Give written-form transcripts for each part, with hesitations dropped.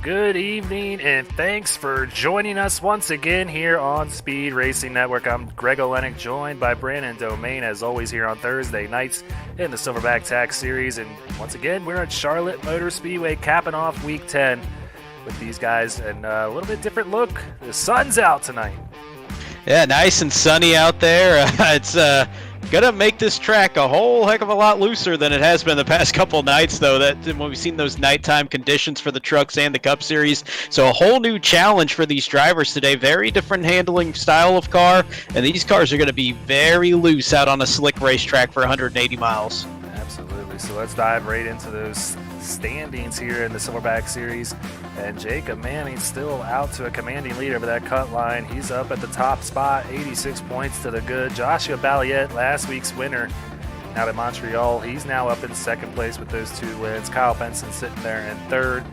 Good evening, and thanks for joining us once again here on Speed Racing Network. I'm Greg Olenek, joined by Brandon Domain, as always, here on Thursday nights in the Silverback Tax Series. And once again, we're at Charlotte Motor Speedway, capping off Week 10 with these guys, and a little bit different look. The sun's out tonight. Yeah, nice and sunny out there. It's going to make this track a whole heck of a lot looser than it has been the past couple nights, though, that when we've seen those nighttime conditions for the trucks and the Cup Series. So a whole new challenge for these drivers today. Very different handling style of car, and these cars are going to be very loose out on a slick racetrack for 180 miles. Absolutely. So let's dive right into those standings here in the Silverback Series. And Jacob Manning still out to a commanding lead over that cut line. He's up at the top spot, 86 points to the good. Joshua Balliet, last week's winner out of Montreal, he's now up in second place with those 2 wins. Kyle Benson sitting there in third.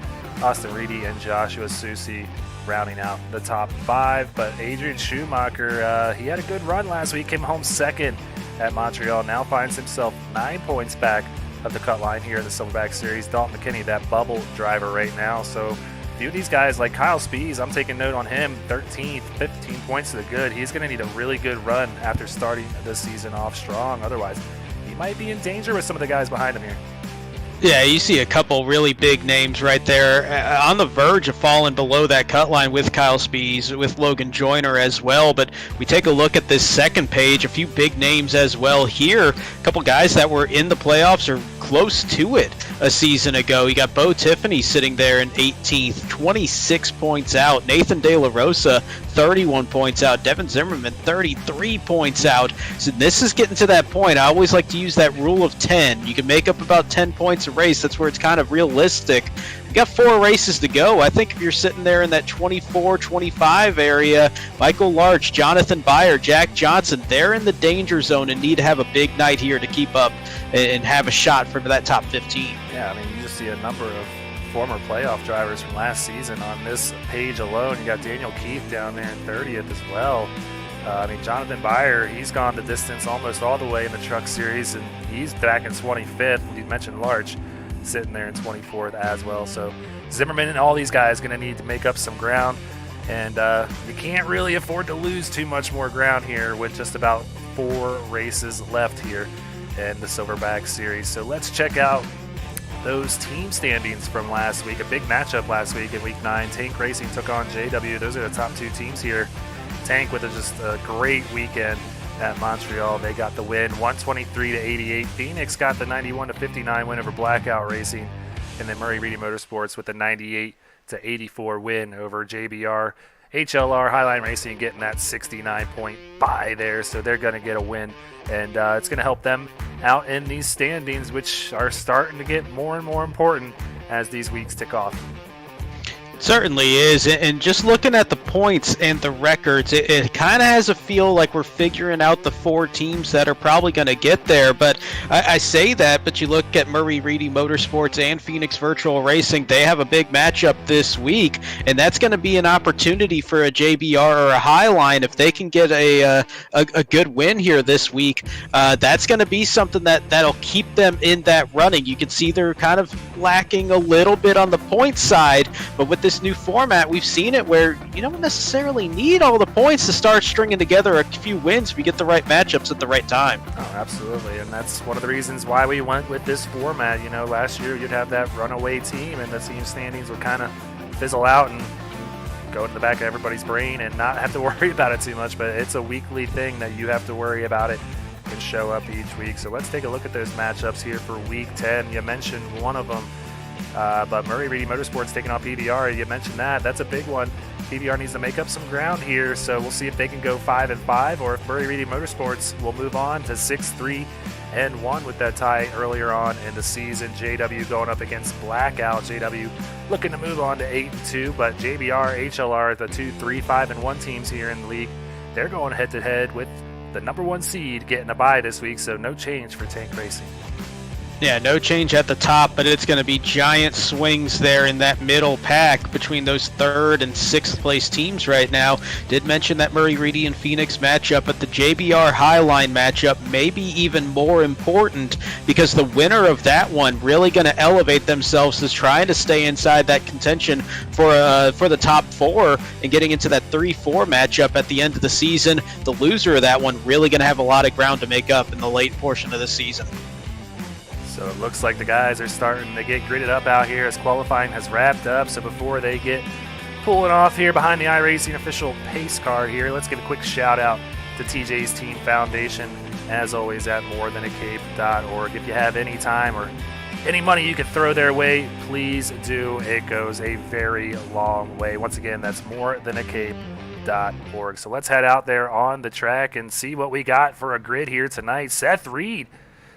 Austin Reedy and Joshua Susi rounding out the top 5. But Adrian Schumacher, he had a good run last week, came home second at Montreal, now finds himself 9 points back of the cut line here in the Silverback Series. Dalton McKinney, that bubble driver right now. So a few of these guys like Kyle Spees, I'm taking note on him, 13th, 15 points to the good. He's going to need a really good run after starting this season off strong. Otherwise, he might be in danger with some of the guys behind him here. Yeah, you see a couple really big names right there on the verge of falling below that cut line with Kyle Spees, with Logan Joyner as well. But we take a look at this second page, a few big names as well here. A couple guys that were in the playoffs or close to it a season ago. You got Bo Tiffany sitting there in 18th, 26 points out. Nathan De La Rosa, 31 points out. Devin Zimmerman, 33 points out. So this is getting to that point. I always like to use that rule of 10. You can make up about 10 points a race. That's where it's kind of realistic. You got 4 races to go. I think if you're sitting there in that 24, 25 area, Michael Larch, Jonathan Byer, Jack Johnson, they're in the danger zone and need to have a big night here to keep up and have a shot for that top 15. Yeah, I mean, you just see a number of former playoff drivers from last season on this page alone. You got Daniel Keith down there in 30th as well. I mean, Jonathan Byer, he's gone the distance almost all the way in the Truck Series, and he's back in 25th. You mentioned Larch sitting there in 24th as well. So Zimmerman and all these guys going to need to make up some ground, and you can't really afford to lose too much more ground here with just about 4 races left here in the Silverback Series. So let's check out those team standings from last week. A big matchup last week in Week 9. Tank Racing took on JW. Those are the top 2 teams here. Tank with just a great weekend at Montreal. They got the win, 123-88. Phoenix got the 91-59 win over Blackout Racing. And then Murray Reedy Motorsports with the 98-84 win over JBR. HLR Highline Racing getting that 69-point bye there, so they're going to get a win. And it's going to help them out in these standings, which are starting to get more and more important as these weeks tick off. Certainly is, and just looking at the points and the records, it kind of has a feel like we're figuring out the 4 teams that are probably going to get there. But I say that, but you look at Murray Reedy Motorsports and Phoenix Virtual Racing, they have a big matchup this week, and that's going to be an opportunity for a JBR or a Highline if they can get a good win here this week. That's going to be something that'll keep them in that running. You can see they're kind of lacking a little bit on the point side, but with this new format, we've seen it where you don't necessarily need all the points to start stringing together a few wins if you get the right matchups at the right time. Oh, absolutely, and that's one of the reasons why we went with this format. You know, last year you'd have that runaway team, and the team standings would kind of fizzle out and go into the back of everybody's brain and not have to worry about it too much, but it's a weekly thing that you have to worry about it and show up each week. So let's take a look at those matchups here for Week 10. You mentioned one of them. But Murray Reedy Motorsports taking on PBR. You mentioned that. That's a big one. PBR needs to make up some ground here, so we'll see if they can go 5-5, or if Murray Reedy Motorsports will move on to 6-3-1 with that tie earlier on in the season. JW going up against Blackout. JW looking to move on to 8-2, but JBR, HLR, the 2, 3, 5-1 teams here in the league, they're going head-to-head with the number 1 seed getting a bye this week, so no change for Tank Racing. Yeah, no change at the top, but it's going to be giant swings there in that middle pack between those 3rd and 6th place teams right now. Did mention that Murray Reedy and Phoenix matchup, but the JBR Highline matchup may be even more important because the winner of that one really going to elevate themselves as trying to stay inside that contention for the top 4 and getting into that 3-4 matchup at the end of the season. The loser of that one really going to have a lot of ground to make up in the late portion of the season. So it looks like the guys are starting to get gridded up out here as qualifying has wrapped up. So before they get pulling off here behind the iRacing official pace car here, let's give a quick shout out to TJ's Team Foundation, as always at morethanAcape.org. If you have any time or any money you could throw their way, please do. It goes a very long way. Once again, that's morethanAcape.org. So let's head out there on the track and see what we got for a grid here tonight. Seth Reed,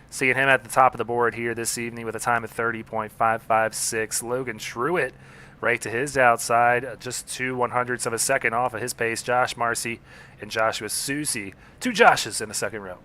seeing him at the top of the board here this evening with a time of 30.556. Logan Truitt right to his outside, just 2/100ths of a second off of his pace. Josh Marcy and Joshua Susi. 2 Joshes in the second row.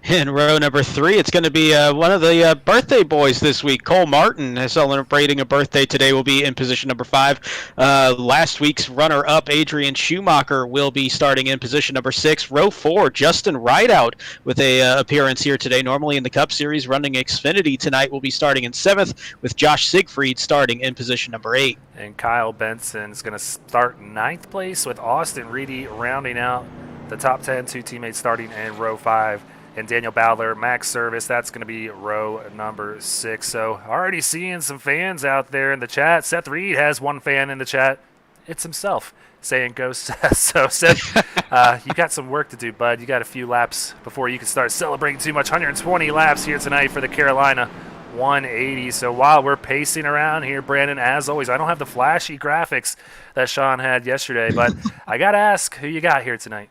In row number 3, it's going to be one of the birthday boys this week. Cole Martin is celebrating a birthday today, will be in position number 5. Last week's runner-up, Adrian Schumacher, will be starting in position number 6. Row 4, Justin Rideout with a appearance here today. Normally in the Cup Series, running Xfinity tonight, will be starting in 7th, with Josh Siegfried starting in position number 8. And Kyle Benson is going to start 9th place, with Austin Reedy rounding out the top 10. 2 teammates starting in row 5. And Daniel Bowler, max service, that's going to be row number 6. So already seeing some fans out there in the chat. Seth Reed has one fan in the chat. It's himself saying go Seth. So Seth, you got some work to do, bud. You got a few laps before you can start celebrating too much. 120 laps here tonight for the Carolina 180. So while we're pacing around here, Brandon, as always, I don't have the flashy graphics that Sean had yesterday, but I got to ask who you got here tonight.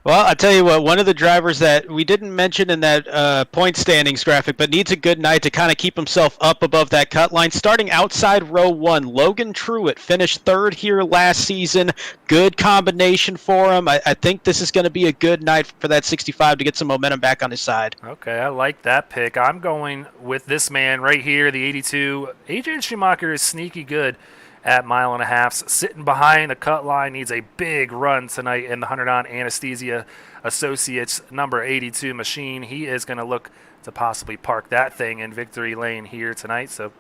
Well, I'll tell you what, one of the drivers that we didn't mention in that point standings graphic, but needs a good night to kind of keep himself up above that cut line, starting outside row 1, Logan Truitt finished 3rd here last season. Good combination for him. I think this is going to be a good night for that 65 to get some momentum back on his side. Okay, I like that pick. I'm going with this man right here, the 82. Adrian Schumacher is sneaky good at 1.5 miles, sitting behind the cut line, needs a big run tonight in the Hunterdon Anesthesia Associates number 82 machine. He is going to look to possibly park that thing in victory lane here tonight. So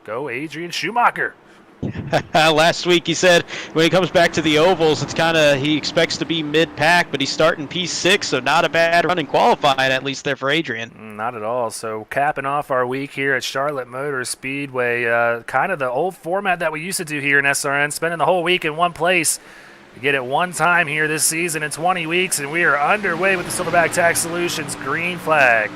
go Adrian Schumacher. Last week he said when he comes back to the ovals, it's kind of, he expects to be mid-pack, but he's starting P6, so not a bad run in qualifying, at least there for Adrian. Not at all. So capping off our week here at Charlotte Motor Speedway, kind of the old format that we used to do here in SRN, spending the whole week in one place. We get it one time here this season in 20 weeks, and we are underway with the Silverback Tax Solutions green flag.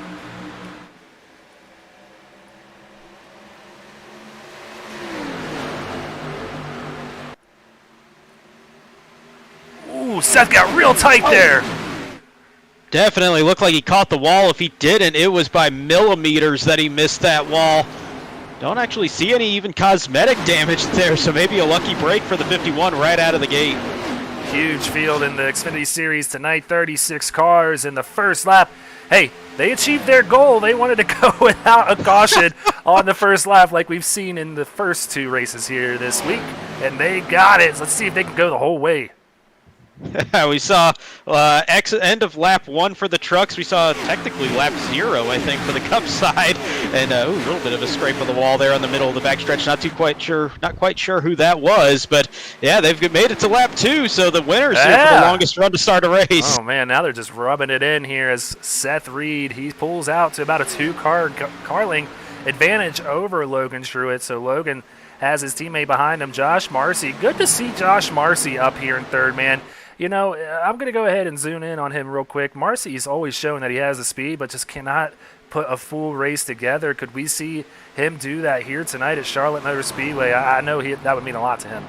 Ooh, Seth got real tight there. Definitely looked like he caught the wall. If he didn't, it was by millimeters that he missed that wall. Don't actually see any even cosmetic damage there, so maybe a lucky break for the 51 right out of the gate. Huge field in the Xfinity Series tonight, 36 cars in the first lap. Hey, they achieved their goal. They wanted to go without a caution on the first lap like we've seen in the first 2 races here this week, and they got it. So let's see if they can go the whole way. We saw end of lap 1 for the trucks. We saw technically lap 0, I think, for the Cup side, and a little bit of a scrape of the wall there on the middle of the backstretch. Not quite sure who that was, but yeah, they've made it to lap 2. So the winners here for the longest run to start a race. Oh man, now they're just rubbing it in here as Seth Reed, he pulls out to about a 2-car length advantage over Logan Truitt. So Logan has his teammate behind him, Josh Marcy. Good to see Josh Marcy up here in 3rd, man. You know, I'm going to go ahead and zoom in on him real quick. Marcy's always shown that he has the speed, but just cannot put a full race together. Could we see him do that here tonight at Charlotte Motor Speedway? I know that would mean a lot to him.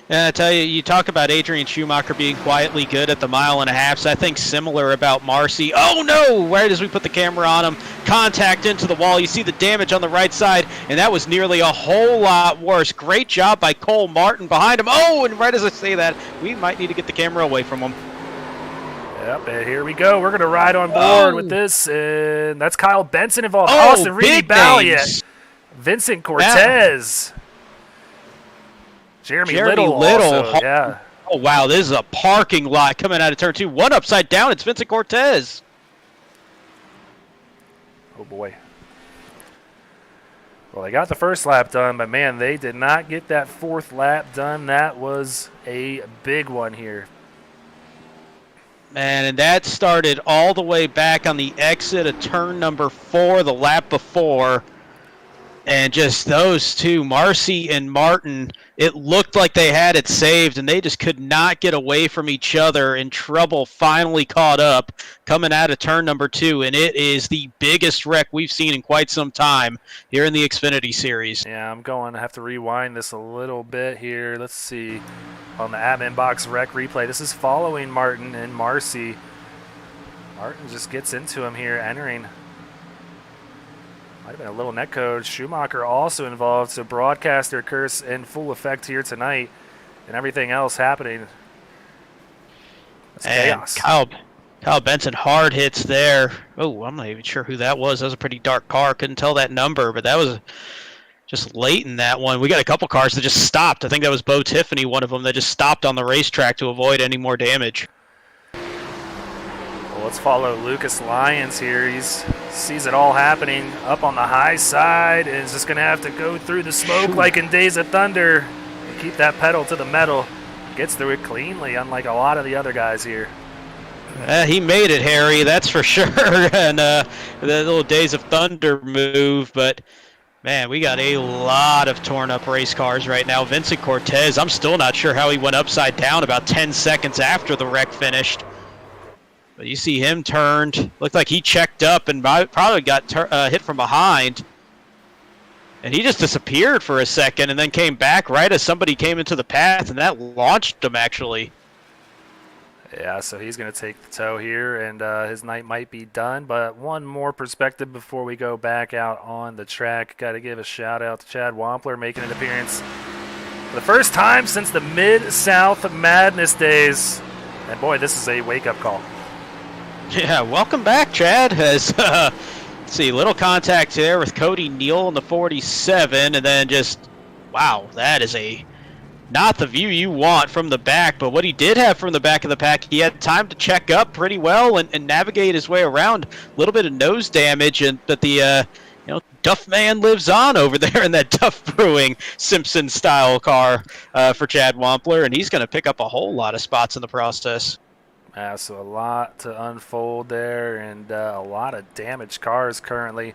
And I tell you, you talk about Adrian Schumacher being quietly good at the 1.5 miles. So I think similar about Marcy. Oh no! Right as we put the camera on him, contact into the wall. You see the damage on the right side, and that was nearly a whole lot worse. Great job by Cole Martin behind him. Oh, and right as I say that, we might need to get the camera away from him. Yep, and here we go. We're going to ride on board with Oh, this, and that's Kyle Benson involved. oh, Austin Reedy big Balliet, names. Vincent Yeah, Cortez, Jeremy Jeremy Little Little. also, yeah. Oh, wow, this is a parking lot coming out of turn 2. One upside down, it's Vincent Cortez. Oh, boy. Well, they got the first lap done, but, man, they did not get that fourth lap done. That was a big one here. Man, and that started all the way back on the exit of turn number 4, the lap before. And just those two, Marcy and Martin, it looked like they had it saved, and they just could not get away from each other, and trouble finally caught up coming out of turn number 2, and it is the biggest wreck we've seen in quite some time here in the Xfinity Series. Yeah, I'm going to have to rewind this a little bit here. Let's see. On the admin box rec replay, this is following Martin and Marcy. Martin just gets into him here, entering. Might have been a little netcode. Schumacher also involved, so broadcaster curse in full effect here tonight, and everything else happening. That's chaos. Kyle Benson hard hits there. Oh, I'm not even sure who that was. That was a pretty dark car. Couldn't tell that number, but that was just late in that one. We got a couple cars that just stopped. I think that was Bo Tiffany, one of them, that just stopped on the racetrack to avoid any more damage. Well, let's follow Lucas Lyons here. He sees it all happening up on the high side and is just going to have to go through the smoke like in Days of Thunder and keep that pedal to the metal. Gets through it cleanly, unlike a lot of the other guys here. He made it, Harry, that's for sure. And the little Days of Thunder move, but man, we got a lot of torn up race cars right now. Vincent Cortez, I'm still not sure how he went upside down about 10 seconds after the wreck finished. But you see him turned. Looked like he checked up and probably got hit from behind. And he just disappeared for a second and then came back right as somebody came into the path, and that launched him, actually. Yeah, so he's going to take the tow here, and his night might be done. But one more perspective before we go back out on the track. Got to give a shout-out to Chad Wampler making an appearance for the first time since the Mid-South Madness days. And, boy, this is a wake-up call. Yeah, welcome back, Chad. As let's see, little contact there with Cody Neal in the 47, and then just, wow, that is not the view you want from the back, but what he did have from the back of the pack, he had time to check up pretty well and navigate his way around. A little bit of nose damage, but the Duff Man lives on over there in that Duff Brewing Simpson-style car for Chad Wampler, and he's going to pick up a whole lot of spots in the process. Yeah, so a lot to unfold there, and a lot of damaged cars currently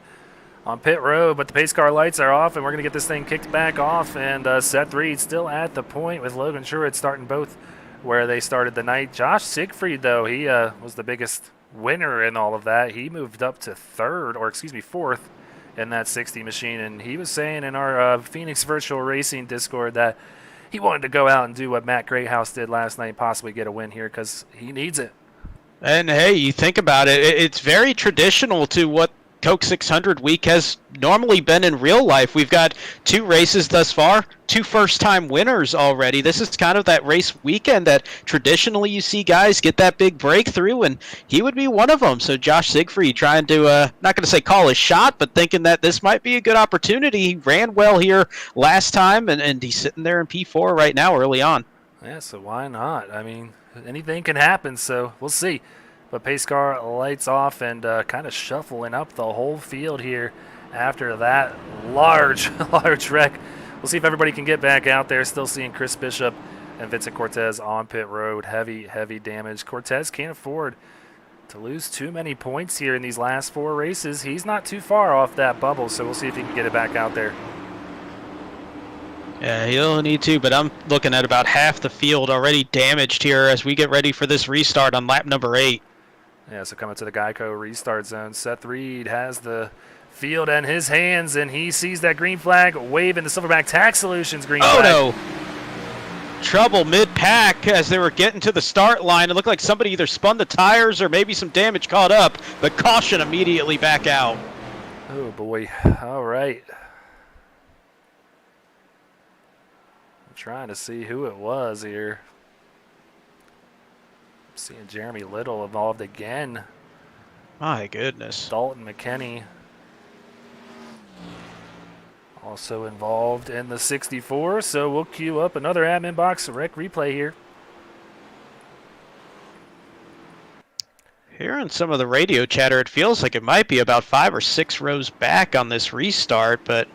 on pit road, but the pace car lights are off, and we're going to get this thing kicked back off. And Seth Reed still at the point with Logan Sherwood starting both where they started the night. Josh Siegfried, though, he was the biggest winner in all of that. He moved up to fourth in that 60 machine, and he was saying in our Phoenix Virtual Racing Discord that he wanted to go out and do what Matt Greathouse did last night and possibly get a win here because he needs it. And hey, you think about it, it's very traditional to what Coke 600 week has normally been in real life. We've got 2 races thus far, 2 first-time winners already. This is kind of that race weekend that traditionally you see guys get that big breakthrough, and he would be one of them. So Josh Siegfried trying to, not going to say call his shot, but thinking that this might be a good opportunity. He ran well here last time, and he's sitting there in P4 right now early on. Yeah, so why not? I mean, anything can happen, so we'll see. But pace car lights off and kind of shuffling up the whole field here after that large wreck. We'll see if everybody can get back out there. Still seeing Chris Bishop and Vincent Cortez on pit road. Heavy damage. Cortez can't afford to lose too many points here in these last 4 races. He's not too far off that bubble, so we'll see if he can get it back out there. Yeah, he'll need to, but I'm looking at about half the field already damaged here as we get ready for this restart on lap number 8. Yeah, so coming to the Geico restart zone, Seth Reed has the field in his hands, and he sees that green flag waving the Silverback Tax Solutions green flag. Oh, no. Trouble mid-pack as they were getting to the start line. It looked like somebody either spun the tires or maybe some damage caught up, but caution immediately back out. Oh, boy. All right. I'm trying to see who it was here. Seeing Jeremy Little involved again. My goodness. Dalton McKinney also involved in the 64, so we'll queue up another admin box rec replay here. Hearing some of the radio chatter, it feels like it might be about 5 or 6 rows back on this restart, but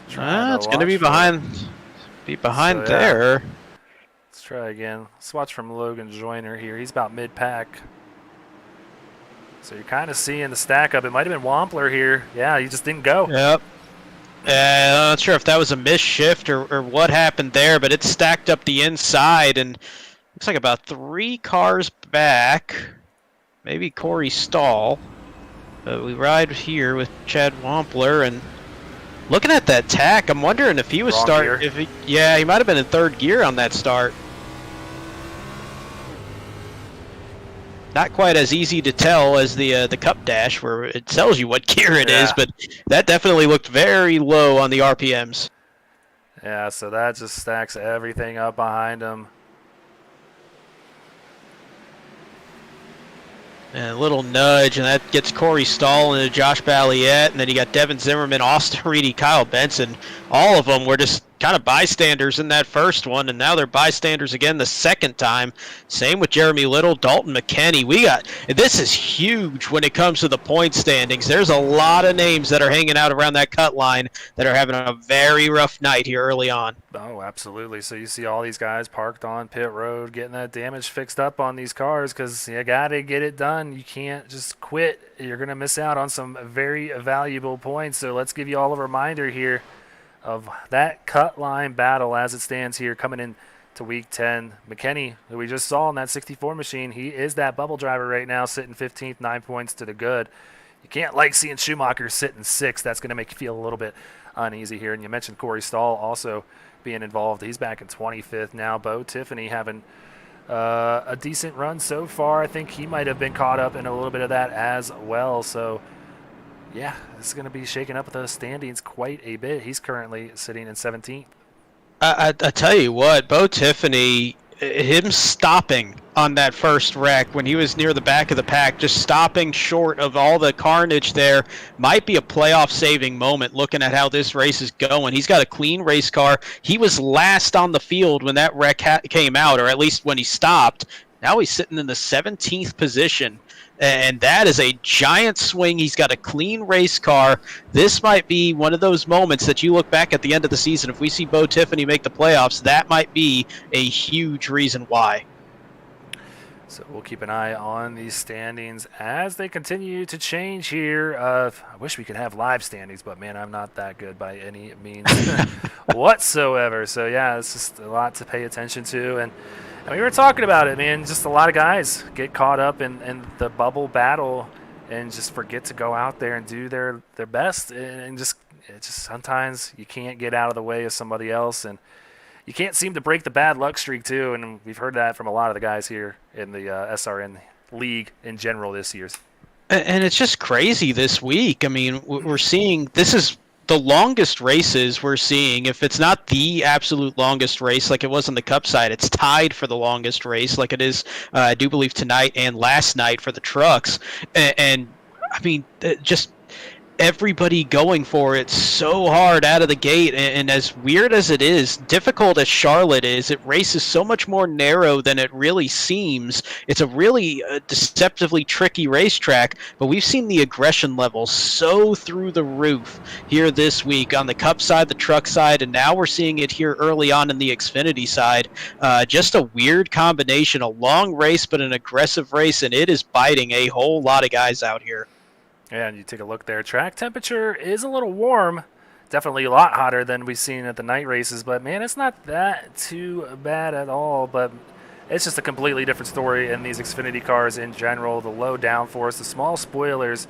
it's going to be behind there. Let's try again. Let's watch from Logan Joyner here. He's about mid-pack. So you're kind of seeing the stack up. It might have been Wampler here. Yeah, he just didn't go. Yep. I'm not sure if that was a missed shift or what happened there, but it stacked up the inside and looks like about 3 cars back. Maybe Corey Stahl. We ride here with Chad Wampler, and looking at that tack, I'm wondering if he was he might have been in 3rd gear on that start. Not quite as easy to tell as the Cup Dash, where it tells you what gear it is, but that definitely looked very low on the RPMs. Yeah, so that just stacks everything up behind him. And a little nudge, and that gets Corey Stahl into Josh Balliette, and then you got Devin Zimmerman, Austin Reedy, Kyle Benson. All of them were just kind of bystanders in that first one, and now they're bystanders again the second time. Same with Jeremy Little, Dalton McKinney. This is huge when it comes to the point standings. There's a lot of names that are hanging out around that cut line that are having a very rough night here early on. Oh, absolutely. So you see all these guys parked on pit road getting that damage fixed up on these cars because you got to get it done. You can't just quit. You're going to miss out on some very valuable points. So let's give you all a reminder here of that cut line battle as it stands here coming in to week 10. McKinney, who we just saw in that 64 machine, he is that bubble driver right now, sitting 15th, 9 points to the good. You can't like seeing Schumacher sitting 6th. That's going to make you feel a little bit uneasy here. And you mentioned Corey Stahl also being involved. He's back in 25th now. Bo Tiffany having a decent run so far. I think he might have been caught up in a little bit of that as well. So yeah, this is going to be shaking up the standings quite a bit. He's currently sitting in 17th. I tell you what, Bo Tiffany, him stopping on that first wreck when he was near the back of the pack, just stopping short of all the carnage there, might be a playoff-saving moment looking at how this race is going. He's got a clean race car. He was last on the field when that wreck came out, or at least when he stopped. Now he's sitting in the 17th position. And that is a giant swing. He's got a clean race car. This might be one of those moments that you look back at the end of the season. If we see Bo Tiffany make the playoffs, that might be a huge reason why. So we'll keep an eye on these standings as they continue to change here. I wish we could have live standings, but, man, I'm not that good by any means whatsoever. So, yeah, it's just a lot to pay attention to. And we were talking about it, man. Just a lot of guys get caught up in the bubble battle and just forget to go out there and do their best. And just sometimes you can't get out of the way of somebody else. And you can't seem to break the bad luck streak, too. And we've heard that from a lot of the guys here in the SRN league in general this year. And it's just crazy this week. I mean, we're seeing this is the longest races we're seeing. If it's not the absolute longest race like it was on the Cup side, it's tied for the longest race like it is, I do believe, tonight and last night for the trucks. And I mean, just everybody going for it so hard out of the gate, and as weird as it is, difficult as Charlotte is, it races so much more narrow than it really seems. It's a really deceptively tricky racetrack, but we've seen the aggression level so through the roof here this week on the Cup side, the truck side, and now we're seeing it here early on in the Xfinity side. Just a weird combination, a long race but an aggressive race, and it is biting a whole lot of guys out here. Yeah, and you take a look there. Track temperature is a little warm. Definitely a lot hotter than we've seen at the night races. But, man, it's not that too bad at all. But it's just a completely different story in these Xfinity cars in general. The low downforce, the small spoilers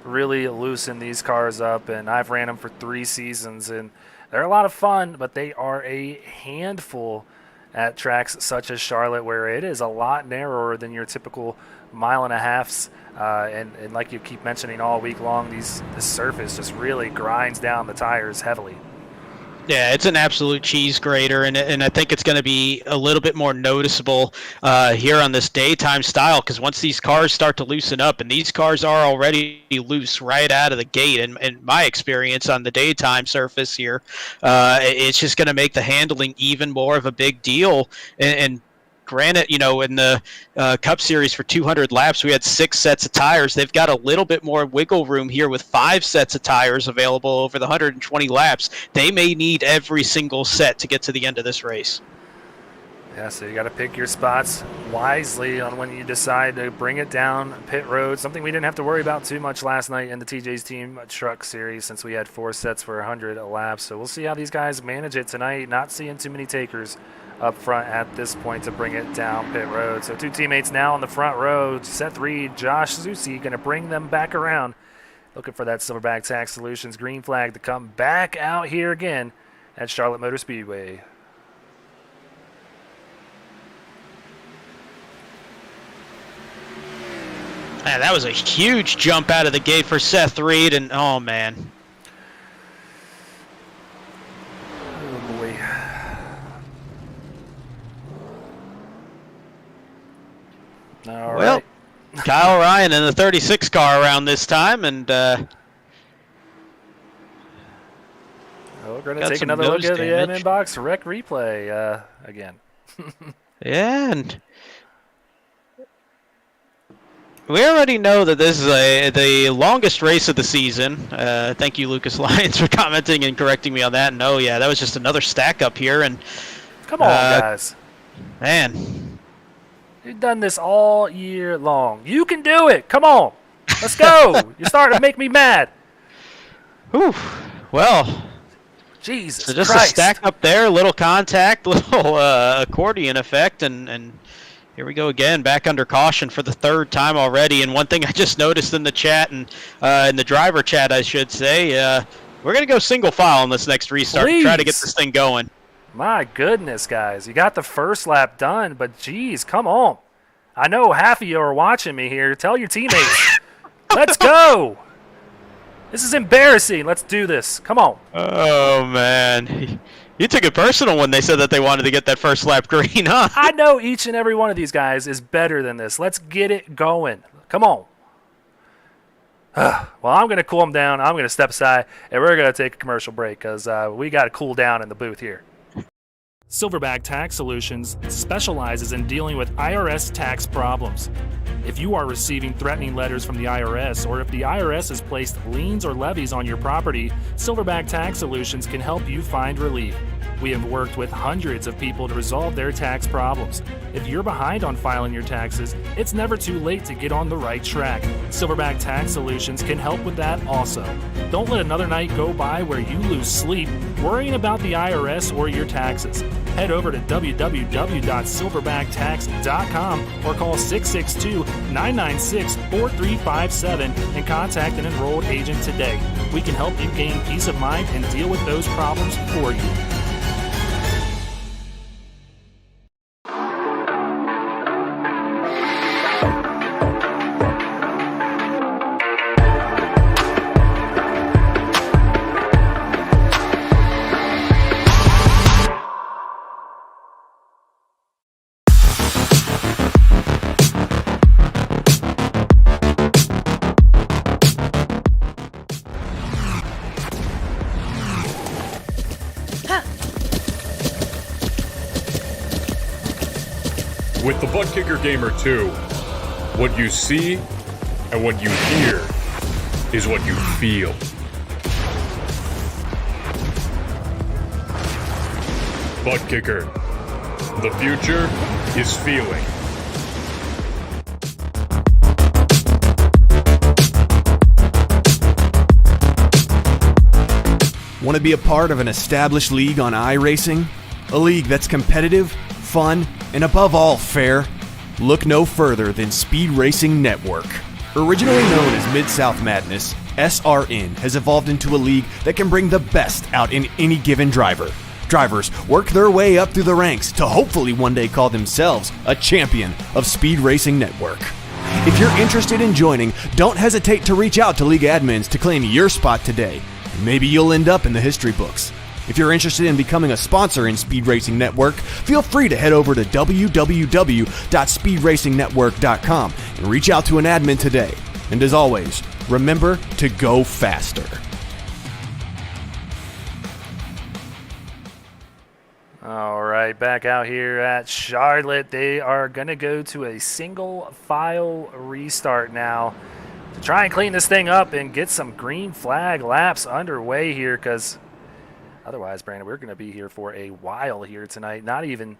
really loosen these cars up. And I've ran them for 3 seasons. And they're a lot of fun, but they are a handful at tracks such as Charlotte, where it is a lot narrower than your typical mile and a halfs. And like you keep mentioning all week long, this surface just really grinds down the tires heavily. Yeah, it's an absolute cheese grater, and I think it's going to be a little bit more noticeable here on this daytime style, because once these cars start to loosen up, and these cars are already loose right out of the gate, and in my experience on the daytime surface here, it's just going to make the handling even more of a big deal. And granted, in the Cup Series for 200 laps, we had 6 sets of tires. They've got a little bit more wiggle room here with 5 sets of tires available over the 120 laps. They may need every single set to get to the end of this race. Yeah, so you got to pick your spots wisely on when you decide to bring it down pit road. Something we didn't have to worry about too much last night in the TJ's Team Truck Series, since we had 4 sets for 100 laps. So we'll see how these guys manage it tonight. Not seeing too many takers up front at this point to bring it down pit road. So 2 teammates now on the front row. Seth Reed, Josh Zusi going to bring them back around. Looking for that Silverback Tax Solutions green flag to come back out here again at Charlotte Motor Speedway. Man, that was a huge jump out of the gate for Seth Reed, and oh man. Oh boy. All Well, right. Kyle Ryan in the 36 car around this time, and we're going to take another look at the admin box rec replay again. Yeah, and we already know that this is the longest race of the season. Thank you, Lucas Lyons, for commenting and correcting me on that. And oh yeah, that was just another stack up here. And come on, guys. Man. You've done this all year long. You can do it. Come on. Let's go. You're starting to make me mad. Whew. Well, Jesus so just Christ. a stack up there, little contact, little accordion effect, and here we go again, back under caution for the 3rd time already. And one thing I just noticed in the chat, and in the driver chat, I should say, we're going to go single file on this next restart and try to get this thing going. My goodness, guys. You got the first lap done, but geez, come on. I know half of you are watching me here. Tell your teammates. Let's go. This is embarrassing. Let's do this. Come on. Oh, man. You took it personal when they said that they wanted to get that first lap green, huh? I know each and every one of these guys is better than this. Let's get it going. Come on. Well, I'm going to cool them down. I'm going to step aside, and we're going to take a commercial break because we got to cool down in the booth here. Silverback Tax Solutions specializes in dealing with IRS tax problems. If you are receiving threatening letters from the IRS, or if the IRS has placed liens or levies on your property, Silverback Tax Solutions can help you find relief. We have worked with hundreds of people to resolve their tax problems. If you're behind on filing your taxes, it's never too late to get on the right track. Silverback Tax Solutions can help with that also. Don't let another night go by where you lose sleep worrying about the IRS or your taxes. Head over to www.silverbacktax.com or call 662-996-4357 and contact an enrolled agent today. We can help you gain peace of mind and deal with those problems for you. With the Butt Kicker Gamer 2, what you see and what you hear is what you feel. Butt Kicker. The future is feeling. Want to be a part of an established league on iRacing? A league that's competitive, fun, and above all fair? Look no further than Speed Racing Network. Originally known as Mid-South Madness, SRN has evolved into a league that can bring the best out in any given driver. Drivers work their way up through the ranks to hopefully one day call themselves a champion of Speed Racing Network. If you're interested in joining, don't hesitate to reach out to league admins to claim your spot today. Maybe you'll end up in the history books. If you're interested in becoming a sponsor in Speed Racing Network, feel free to head over to www.speedracingnetwork.com and reach out to an admin today. And as always, remember to go faster. All right, back out here at Charlotte. They are going to go to a single file restart now to try and clean this thing up and get some green flag laps underway here, because otherwise, Brandon, we're going to be here for a while here tonight. Not even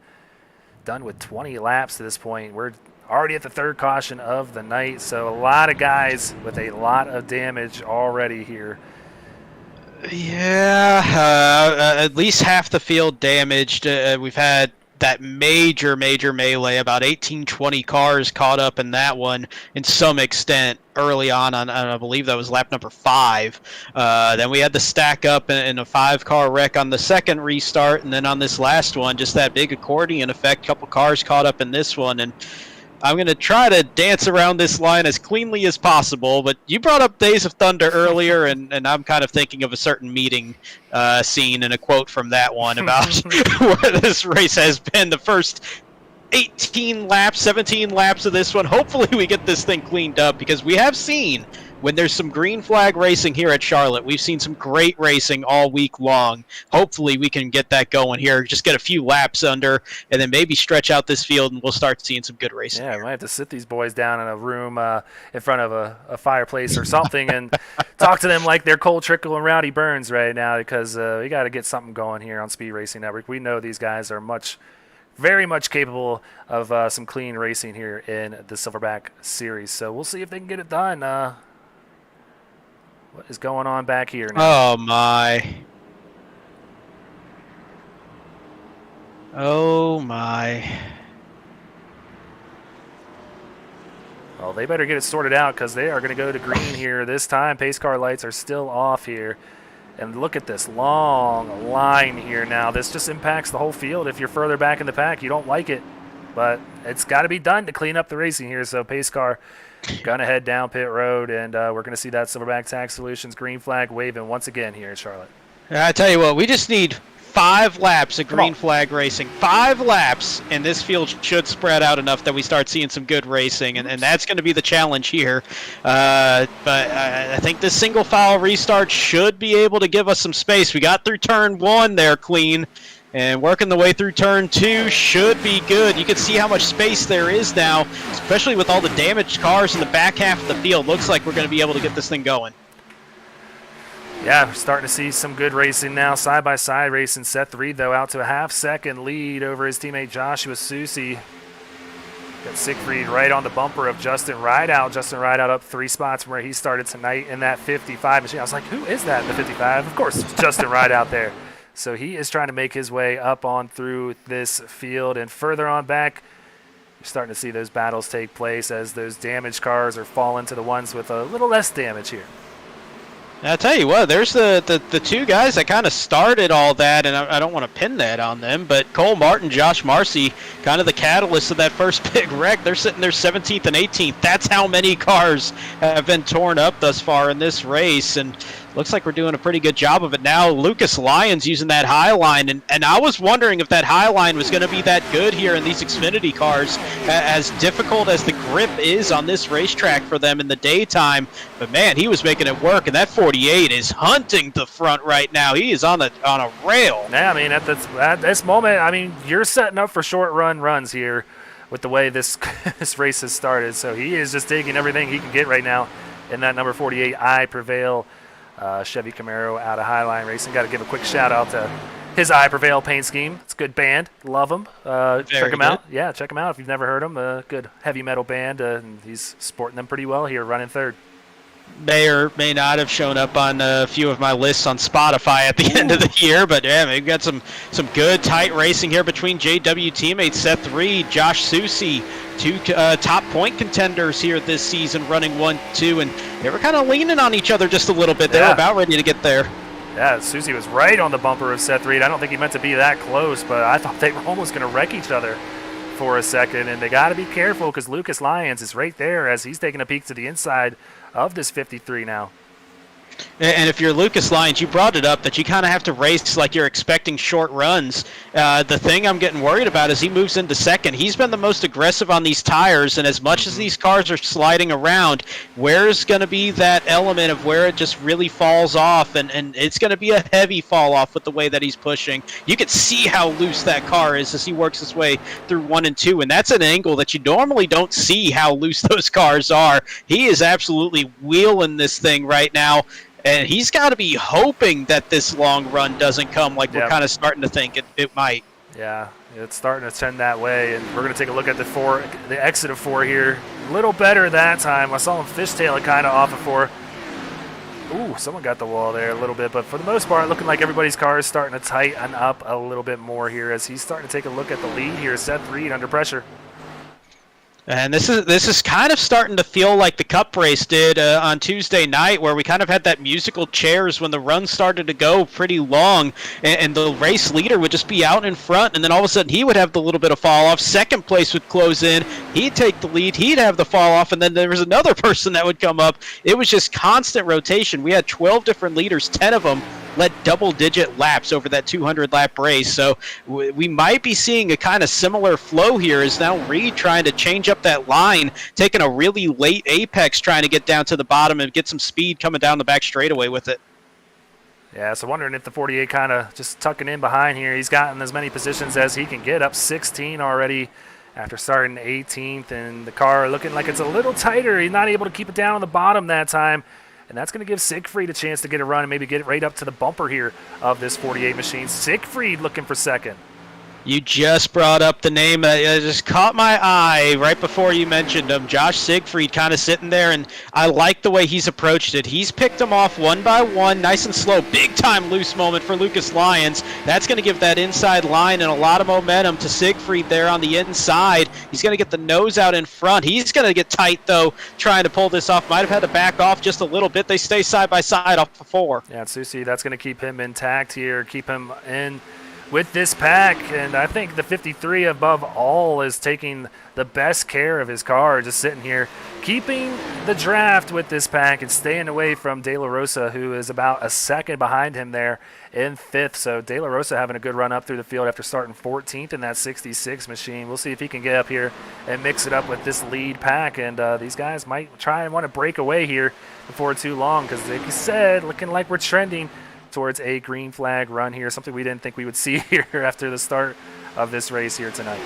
done with 20 laps to this point. We're already at the third caution of the night, so a lot of guys with a lot of damage already here. Yeah, at least half the field damaged. We've had that major melee, about 18-20 cars caught up in that one in some extent early on, I believe that was lap number 5. Then we had to stack up in a 5-car wreck on the second restart, and then on this last one, just that big accordion effect, couple cars caught up in this one, and I'm going to try to dance around this line as cleanly as possible, but you brought up Days of Thunder earlier, and I'm kind of thinking of a certain meeting scene and a quote from that one about where this race has been. The first 18 laps, 17 laps of this one. Hopefully we get this thing cleaned up, because we have seen when there's some green flag racing here at Charlotte, we've seen some great racing all week long. Hopefully we can get that going here, just get a few laps under, and then maybe stretch out this field, and we'll start seeing some good racing. Yeah, we might have to sit these boys down in a room in front of a fireplace or something and talk to them like they're Cole Trickle and Rowdy Burns right now, because we got to get something going here on Speed Racing Network. We know these guys are very much capable of some clean racing here in the Silverback Series. So we'll see if they can get it done. What is going on back here now? Oh, my. Oh, my. Well, they better get it sorted out, because they are going to go to green here this time. Pace car lights are still off here. And look at this long line here now. This just impacts the whole field. If you're further back in the pack, you don't like it. But it's got to be done to clean up the racing here. So pace car going to head down pit road, and we're going to see that Silverback Tax Solutions green flag waving once again here in Charlotte. I tell you what, we just need 5 laps of green flag racing. 5 laps, and this field should spread out enough that we start seeing some good racing, and that's going to be the challenge here. But I think this single file restart should be able to give us some space. We got through turn 1 there clean, and working the way through turn 2 should be good. You can see how much space there is now, especially with all the damaged cars in the back half of the field. Looks like we're going to be able to get this thing going. Yeah, we're starting to see some good racing now. Side-by-side racing. Seth Reed, though, out to a half-second lead over his teammate Joshua Susi. Got Siegfried right on the bumper of Justin Rideout. Justin Rideout up 3 spots from where he started tonight in that 55 machine. I was like, who is that in the 55? Of course, it's Justin Rideout there. So he is trying to make his way up on through this field. And further on back, you're starting to see those battles take place as those damaged cars are falling to the ones with a little less damage here. I'll tell you what, there's the 2 guys that kind of started all that, and I don't want to pin that on them, but Cole Martin, Josh Marcy, kind of the catalyst of that first big wreck. They're sitting there 17th and 18th. That's how many cars have been torn up thus far in this race, and looks like we're doing a pretty good job of it now. Lucas Lyons using that high line, and I was wondering if that high line was going to be that good here in these Xfinity cars, as difficult as the grip is on this racetrack for them in the daytime. But man, he was making it work, and that 48 is hunting the front right now. He is on a rail. Yeah, I mean, at this moment, I mean, you're setting up for short runs here with the way this this race has started. So he is just taking everything he can get right now in that number 48 I Prevail Chevy Camaro out of Highline Racing. Got to give a quick shout out to his I Prevail paint scheme. It's a good band. Love them. Check them out. Yeah, check them out if you've never heard them. A good heavy metal band. And he's sporting them pretty well here, running third. May or may not have shown up on a few of my lists on Spotify at the end of the year, but yeah, we've got some good tight racing here between JW teammates Seth Reed, Josh Susi, 2 top point contenders here this season, running 1-2, and they were kind of leaning on each other just a little bit. They were about ready to get there. Yeah, Susi was right on the bumper of Seth Reed. I don't think he meant to be that close, but I thought they were almost going to wreck each other for a second, and they got to be careful because Lucas Lyons is right there as he's taking a peek to the inside of this 53 now. And if you're Lucas Lyons, you brought it up that you kind of have to race like you're expecting short runs. The thing I'm getting worried about is he moves into second. He's been the most aggressive on these tires, and as much as these cars are sliding around, where's going to be that element of where it just really falls off, and it's going to be a heavy fall off with the way that he's pushing. You can see how loose that car is as he works his way through 1 and 2, and that's an angle that you normally don't see how loose those cars are. He is absolutely wheeling this thing right now. And he's got to be hoping that this long run doesn't come like we're kind of starting to think it might. Yeah, it's starting to trend that way. And we're going to take a look at the exit of 4 here. A little better that time. I saw him fishtail it kind of off of 4. Ooh, someone got the wall there a little bit. But for the most part, looking like everybody's car is starting to tighten up a little bit more here as he's starting to take a look at the lead here. Seth Reed under pressure. And this is kind of starting to feel like the Cup race did on Tuesday night, where we kind of had that musical chairs when the run started to go pretty long, and the race leader would just be out in front, and then all of a sudden he would have the little bit of fall off. Second place would close in. He'd take the lead. He'd have the fall off, and then there was another person that would come up. It was just constant rotation. We had 12 different leaders, 10 of them led double-digit laps over that 200-lap race. So we might be seeing a kind of similar flow here as now Reed trying to change up that line, taking a really late apex, trying to get down to the bottom and get some speed coming down the back straightaway with it. Yeah, so wondering if the 48 kind of just tucking in behind here. He's gotten as many positions as he can get, up 16 already after starting 18th, and the car looking like it's a little tighter. He's not able to keep it down on the bottom that time. And that's going to give Siegfried a chance to get a run and maybe get it right up to the bumper here of this 48 machine. Siegfried looking for second. You just brought up the name that just caught my eye right before you mentioned him. Josh Siegfried kind of sitting there, and I like the way he's approached it. He's picked them off one by one, nice and slow. Big-time loose moment for Lucas Lyons. That's going to give that inside line and a lot of momentum to Siegfried there on the inside. He's going to get the nose out in front. He's going to get tight, though, trying to pull this off. Might have had to back off just a little bit. They stay side by side off of 4. Yeah, Susi, that's going to keep him intact here, keep him in with this pack, and I think the 53 above all is taking the best care of his car, just sitting here, keeping the draft with this pack and staying away from De La Rosa, who is about a second behind him there in 5th. So De La Rosa having a good run up through the field after starting 14th in that 66 machine. We'll see if he can get up here and mix it up with this lead pack, and these guys might try and want to break away here before too long, because like you said, looking like we're trending towards a green flag run here, something we didn't think we would see here after the start of this race here tonight.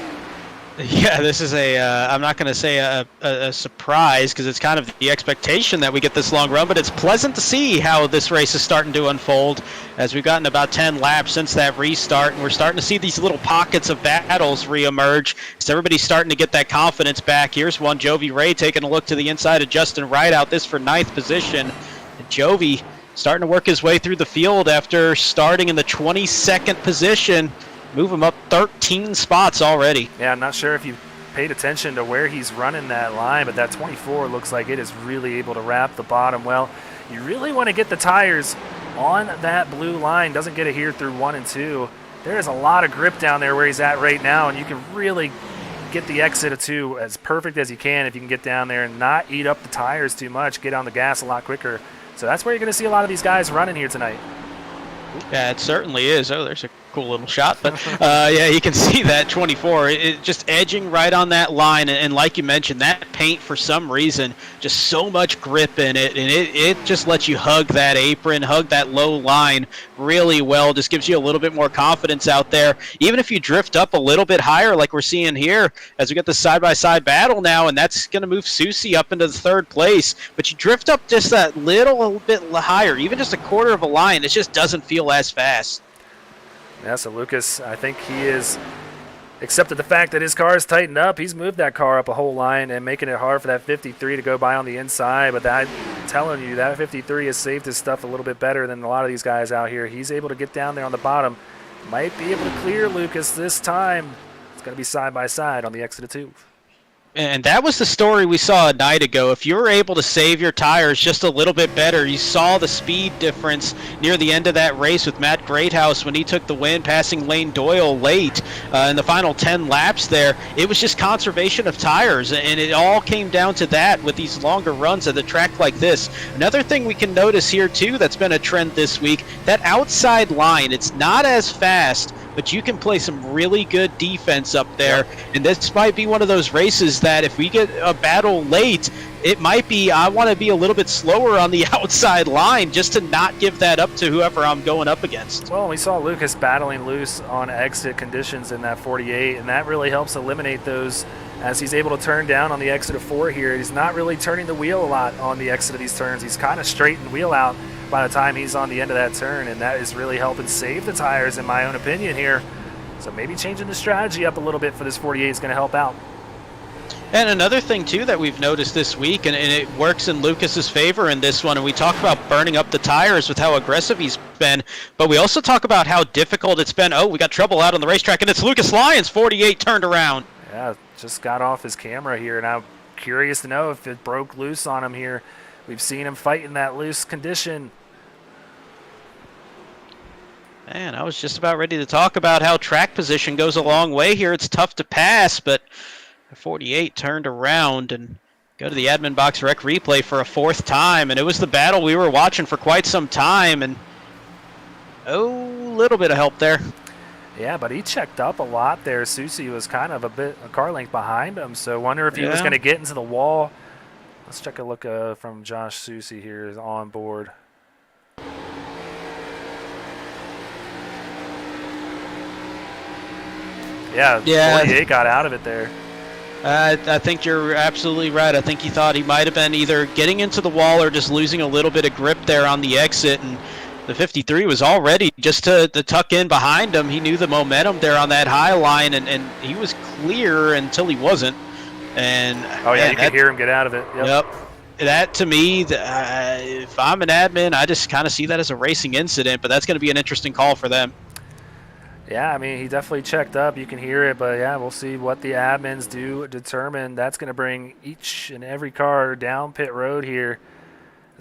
Yeah, this is I'm not going to say a surprise, because it's kind of the expectation that we get this long run, but it's pleasant to see how this race is starting to unfold as we've gotten about 10 laps since that restart, and we're starting to see these little pockets of battles reemerge. So everybody's starting to get that confidence back. Here's one, Jovi Ray taking a look to the inside of Justin Wright out this for 9th position. And Jovi starting to work his way through the field after starting in the 22nd position. Move him up 13 spots already. Yeah, I'm not sure if you paid attention to where he's running that line, but that 24 looks like it is really able to wrap the bottom well. You really want to get the tires on that blue line. Doesn't get it here through 1 and 2. There is a lot of grip down there where he's at right now, and you can really get the exit of 2 as perfect as you can if you can get down there and not eat up the tires too much, get on the gas a lot quicker. So that's where you're going to see a lot of these guys running here tonight. Yeah, it certainly is. Oh, there's a cool little shot. But, yeah, you can see that 24. It just edging right on that line. And like you mentioned, that paint, for some reason, just so much grip in it. And it just lets you hug that apron, hug that low line really well. Just gives you a little bit more confidence out there. Even if you drift up a little bit higher like we're seeing here as we get the side-by-side battle now, and that's going to move Susi up into the 3rd place. But you drift up just that little bit higher, even just a quarter of a line, it just doesn't feel as fast. Yeah, so Lucas, I think he is accepted the fact that his car is tightened up. He's moved that car up a whole line and making it hard for that 53 to go by on the inside. But I'm telling you, that 53 has saved his stuff a little bit better than a lot of these guys out here. He's able to get down there on the bottom. Might be able to clear Lucas this time. It's going to be side by side on the exit of 2. And that was the story we saw a night ago. If you were able to save your tires just a little bit better, you saw the speed difference near the end of that race with Matt Greathouse when he took the win, passing Lane Doyle late in the final 10 laps there. It was just conservation of tires, and it all came down to that with these longer runs at a track like this. Another thing we can notice here, too, that's been a trend this week, that outside line, it's not as fast, but you can play some really good defense up there. And this might be one of those races that if we get a battle late, it might be I want to be a little bit slower on the outside line just to not give that up to whoever I'm going up against. Well, we saw Lucas battling loose on exit conditions in that 48, and that really helps eliminate those as he's able to turn down on the exit of 4 here. He's not really turning the wheel a lot on the exit of these turns. He's kind of straightened the wheel out by the time he's on the end of that turn, and that is really helping save the tires in my own opinion here. So maybe changing the strategy up a little bit for this 48 is going to help out. And another thing, too, that we've noticed this week, and it works in Lucas's favor in this one, and we talk about burning up the tires with how aggressive he's been, but we also talk about how difficult it's been. Oh, we got trouble out on the racetrack, and it's Lucas Lyons, 48, turned around. Yeah, just got off his camera here, and I'm curious to know if it broke loose on him here. We've seen him fight in that loose condition. Man, I was just about ready to talk about how track position goes a long way here. It's tough to pass, but 48 turned around and go to the admin box rec replay for a 4th time, and it was the battle we were watching for quite some time, and a little bit of help there. Yeah, but he checked up a lot there. Susie was kind of a car length behind him, so wonder if he was going to get into the wall. Let's check a look from Josh Susie here is on board. Yeah, 48 got out of it there. I think you're absolutely right. I think he thought he might have been either getting into the wall or just losing a little bit of grip there on the exit, and the 53 was all ready just to tuck in behind him. He knew the momentum there on that high line, and he was clear until he wasn't. And you could hear him get out of it. Yep. That, to me, if I'm an admin, I just kind of see that as a racing incident, but that's going to be an interesting call for them. Yeah, I mean, he definitely checked up. You can hear it, but, yeah, we'll see what the admins do determine. That's going to bring each and every car down pit road here.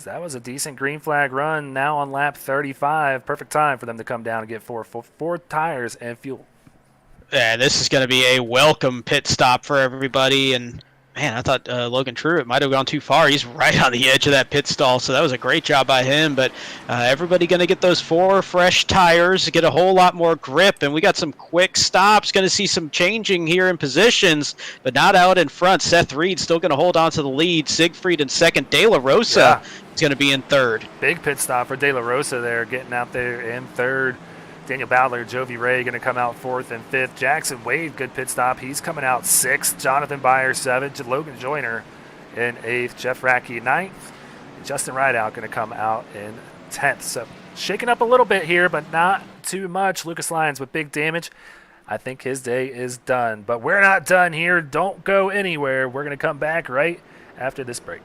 That was a decent green flag run. Now on lap 35, perfect time for them to come down and get four tires and fuel. Yeah, this is going to be a welcome pit stop for everybody, and man, I thought Logan Truitt might have gone too far. He's right on the edge of that pit stall, so that was a great job by him. But everybody going to get those 4 fresh tires, get a whole lot more grip, and we got some quick stops. Going to see some changing here in positions, but not out in front. Seth Reed still going to hold on to the lead. Siegfried in second. De La Rosa is going to be in third. Big pit stop for De La Rosa there, getting out there in third. Daniel Bowdler, Jovi Ray going to come out 4th and 5th. Jackson Wade, good pit stop. He's coming out 6th. Jonathan Byer, 7th. Logan Joyner in 8th. Jeff Racky, 9th. Justin Rideout going to come out in 10th. So shaking up a little bit here, but not too much. Lucas Lyons with big damage. I think his day is done. But we're not done here. Don't go anywhere. We're going to come back right after this break.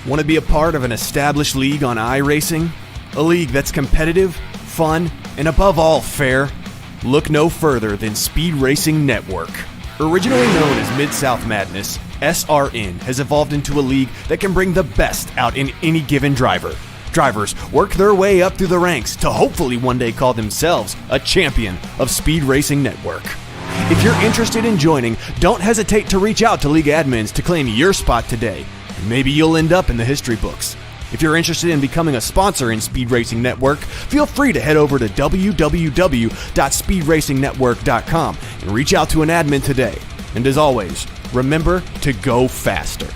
Want to be a part of an established league on iRacing? A league that's competitive, fun, and above all fair? Look no further than Speed Racing Network. Originally known as Mid-South Madness, SRN has evolved into a league that can bring the best out in any given driver. Drivers work their way up through the ranks to hopefully one day call themselves a champion of Speed Racing Network. If you're interested in joining, don't hesitate to reach out to league admins to claim your spot today. Maybe you'll end up in the history books. If you're interested in becoming a sponsor in Speed Racing Network, feel free to head over to www.speedracingnetwork.com and reach out to an admin today. And as always, remember to go faster.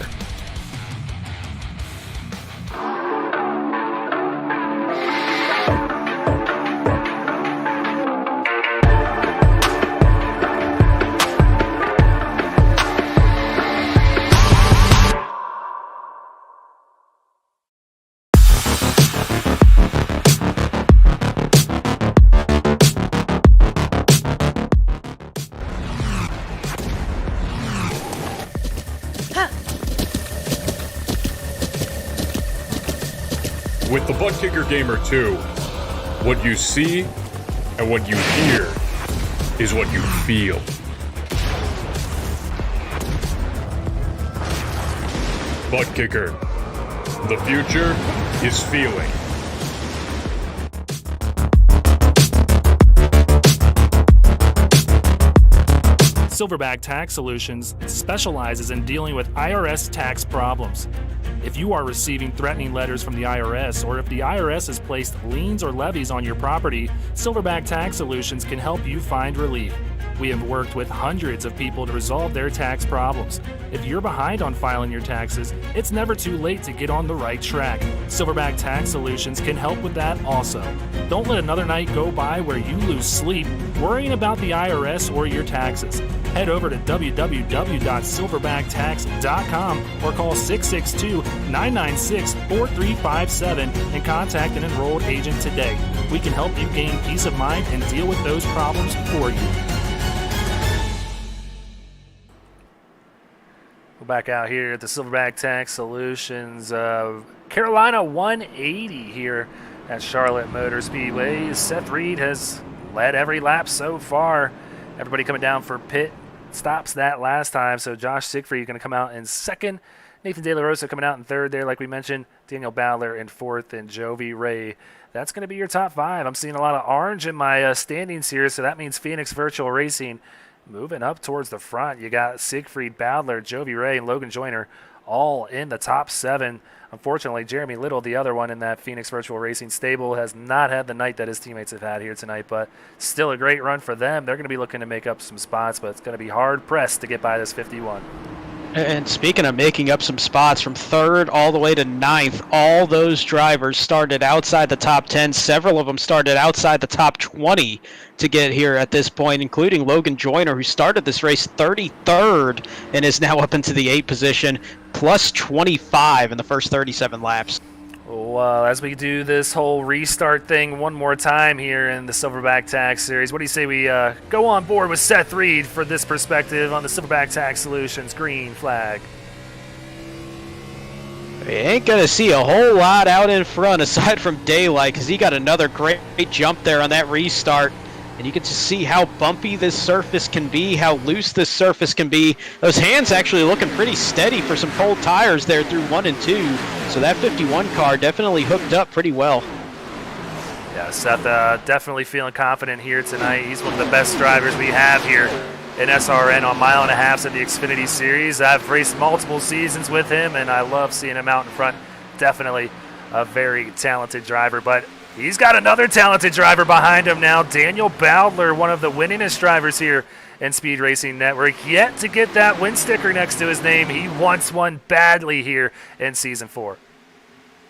With the Butt Kicker Gamer 2, what you see and what you hear is what you feel. Butt kicker. The future is feeling. Silverback Tax Solutions specializes in dealing with IRS tax problems. If you are receiving threatening letters from the IRS, or if the IRS has placed liens or levies on your property, Silverback Tax Solutions can help you find relief. We have worked with hundreds of people to resolve their tax problems. If you're behind on filing your taxes, it's never too late to get on the right track. Silverback Tax Solutions can help with that also. Don't let another night go by where you lose sleep worrying about the IRS or your taxes. Head over to www.silverbacttax.com or call 662-996-4357 and contact an enrolled agent today. We can help you gain peace of mind and deal with those problems for you. We're back out here at the Silverback Tax Solutions Carolina 180 here at Charlotte Motor Speedway. Seth Reed has led every lap so far. Everybody coming down for pit stops that last time. So Josh Siegfried going to come out in second. Nathan De La Rosa coming out in third there, like we mentioned. Daniel Bowler in fourth, and Jovi Ray. That's going to be your top five. I'm seeing a lot of orange in my standings here, so that means Phoenix Virtual Racing moving up towards the front. You got Siegfried, Bowler, Jovi Ray, and Logan Joyner all in the top seven. Unfortunately, Jeremy Little, the other one in that Phoenix Virtual Racing stable, has not had the night that his teammates have had here tonight, but still a great run for them. They're going to be looking to make up some spots, but it's going to be hard-pressed to get by this 51. And speaking of making up some spots, from third all the way to ninth, all those drivers started outside the top 10. Several of them started outside the top 20 to get here at this point, including Logan Joyner, who started this race 33rd and is now up into the 8th position, plus 25 in the first 37 laps. Well, as we do this whole restart thing one more time here in the Silverback Tax Series, what do you say we go on board with Seth Reed for this perspective on the Silverback Tax Solutions green flag? You ain't going to see a whole lot out in front aside from daylight, because he got another great jump there on that restart. And you can just see how bumpy this surface can be, how loose this surface can be. Those hands actually looking pretty steady for some cold tires there through 1 and 2. So that 51 car definitely hooked up pretty well. Yeah, Seth definitely feeling confident here tonight. He's one of the best drivers we have here in SRN on mile and a halves of the Xfinity Series. I've raced multiple seasons with him, and I love seeing him out in front. Definitely a very talented driver, but he's got another talented driver behind him now, Daniel Bowdler, one of the winningest drivers here in Speed Racing Network, yet to get that win sticker next to his name. He wants one badly here in Season 4.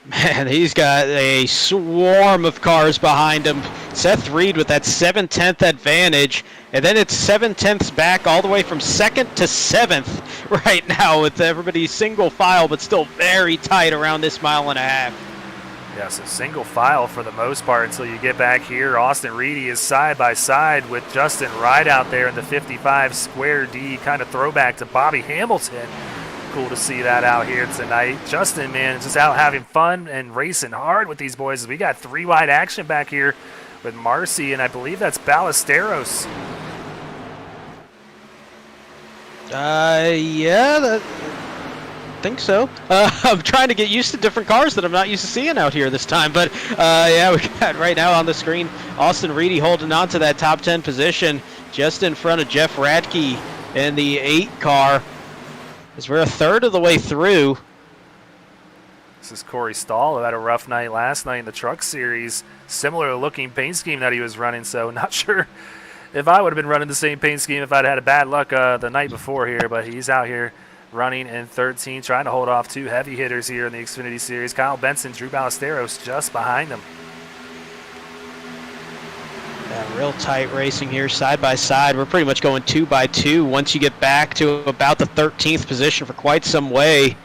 Man, he's got a swarm of cars behind him. Seth Reed with that 7/10 advantage, and then it's 7/10 back all the way from 2nd to 7th right now, with everybody single file, but still very tight around this mile and a half. Yeah, so single file for the most part until you get back here. Austin Reedy is side by side with Justin Wright out there in the 55 Square D, kind of throwback to Bobby Hamilton. Cool to see that out here tonight. Justin, man, just out having fun and racing hard with these boys. We got 3 wide action back here with Marcy, and I believe that's Ballesteros. Yeah, I think so. I'm trying to get used to different cars that I'm not used to seeing out here this time. But, yeah, we got right now on the screen Austin Reedy holding on to that top 10 position just in front of Jeff Radke in the 8 car, as we're a third of the way through. This is Corey Stahl, who had a rough night last night in the Truck Series. Similar looking paint scheme that he was running, so not sure if I would have been running the same paint scheme if I'd had a bad luck the night before here, but he's out here running in 13, trying to hold off 2 heavy hitters here in the Xfinity Series. Kyle Benson, Drew Ballesteros just behind him. Yeah, real tight racing here, side by side. We're pretty much going 2 by 2 once you get back to about the 13th position for quite some way.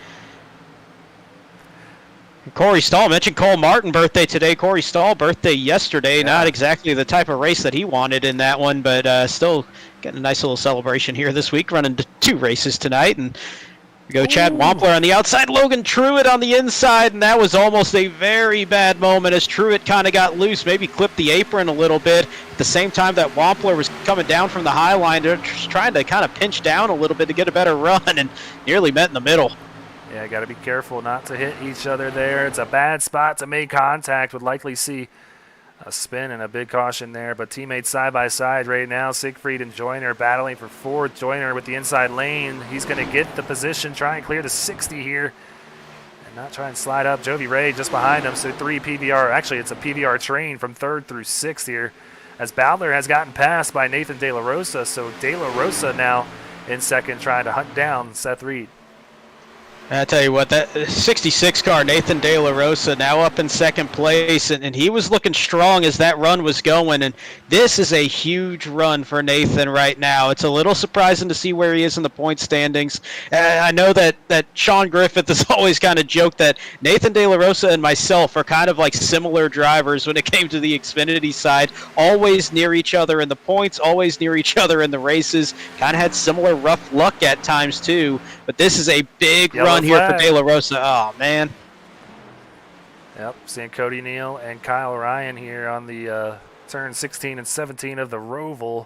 Corey Stahl, mentioned Cole Martin birthday today. Corey Stahl birthday yesterday. Yeah. Not exactly the type of race that he wanted in that one, but still getting a nice little celebration here this week, running 2 races tonight. And we go Chad Wampler on the outside, Logan Truitt on the inside, and that was almost a very bad moment as Truitt kind of got loose, maybe clipped the apron a little bit. At the same time that Wampler was coming down from the high line, just trying to kind of pinch down a little bit to get a better run, and nearly met in the middle. Yeah, got to be careful not to hit each other there. It's a bad spot to make contact. Would likely see a spin and a big caution there, but teammates side by side right now. Siegfried and Joyner battling for fourth. Joyner with the inside lane. He's going to get the position, try and clear the 60 here, and not try and slide up. Jovi Ray just behind him, so 3 PVR. Actually, it's a PVR train from 3rd through 6th here, as Bowdler has gotten passed by Nathan De La Rosa. So De La Rosa now in 2nd, trying to hunt down Seth Reed. I tell you what, that 66 car, Nathan De La Rosa, now up in 2nd place, and he was looking strong as that run was going, and this is a huge run for Nathan right now. It's a little surprising to see where he is in the point standings. I know that Sean Griffith has always kind of joked that Nathan De La Rosa and myself are kind of like similar drivers when it came to the Xfinity side, always near each other in the points, always near each other in the races, kind of had similar rough luck at times too, but this is a big run here for De La Rosa. Oh, man. Yep, seeing Cody Neal and Kyle Ryan here on the turn 16 and 17 of the Roval.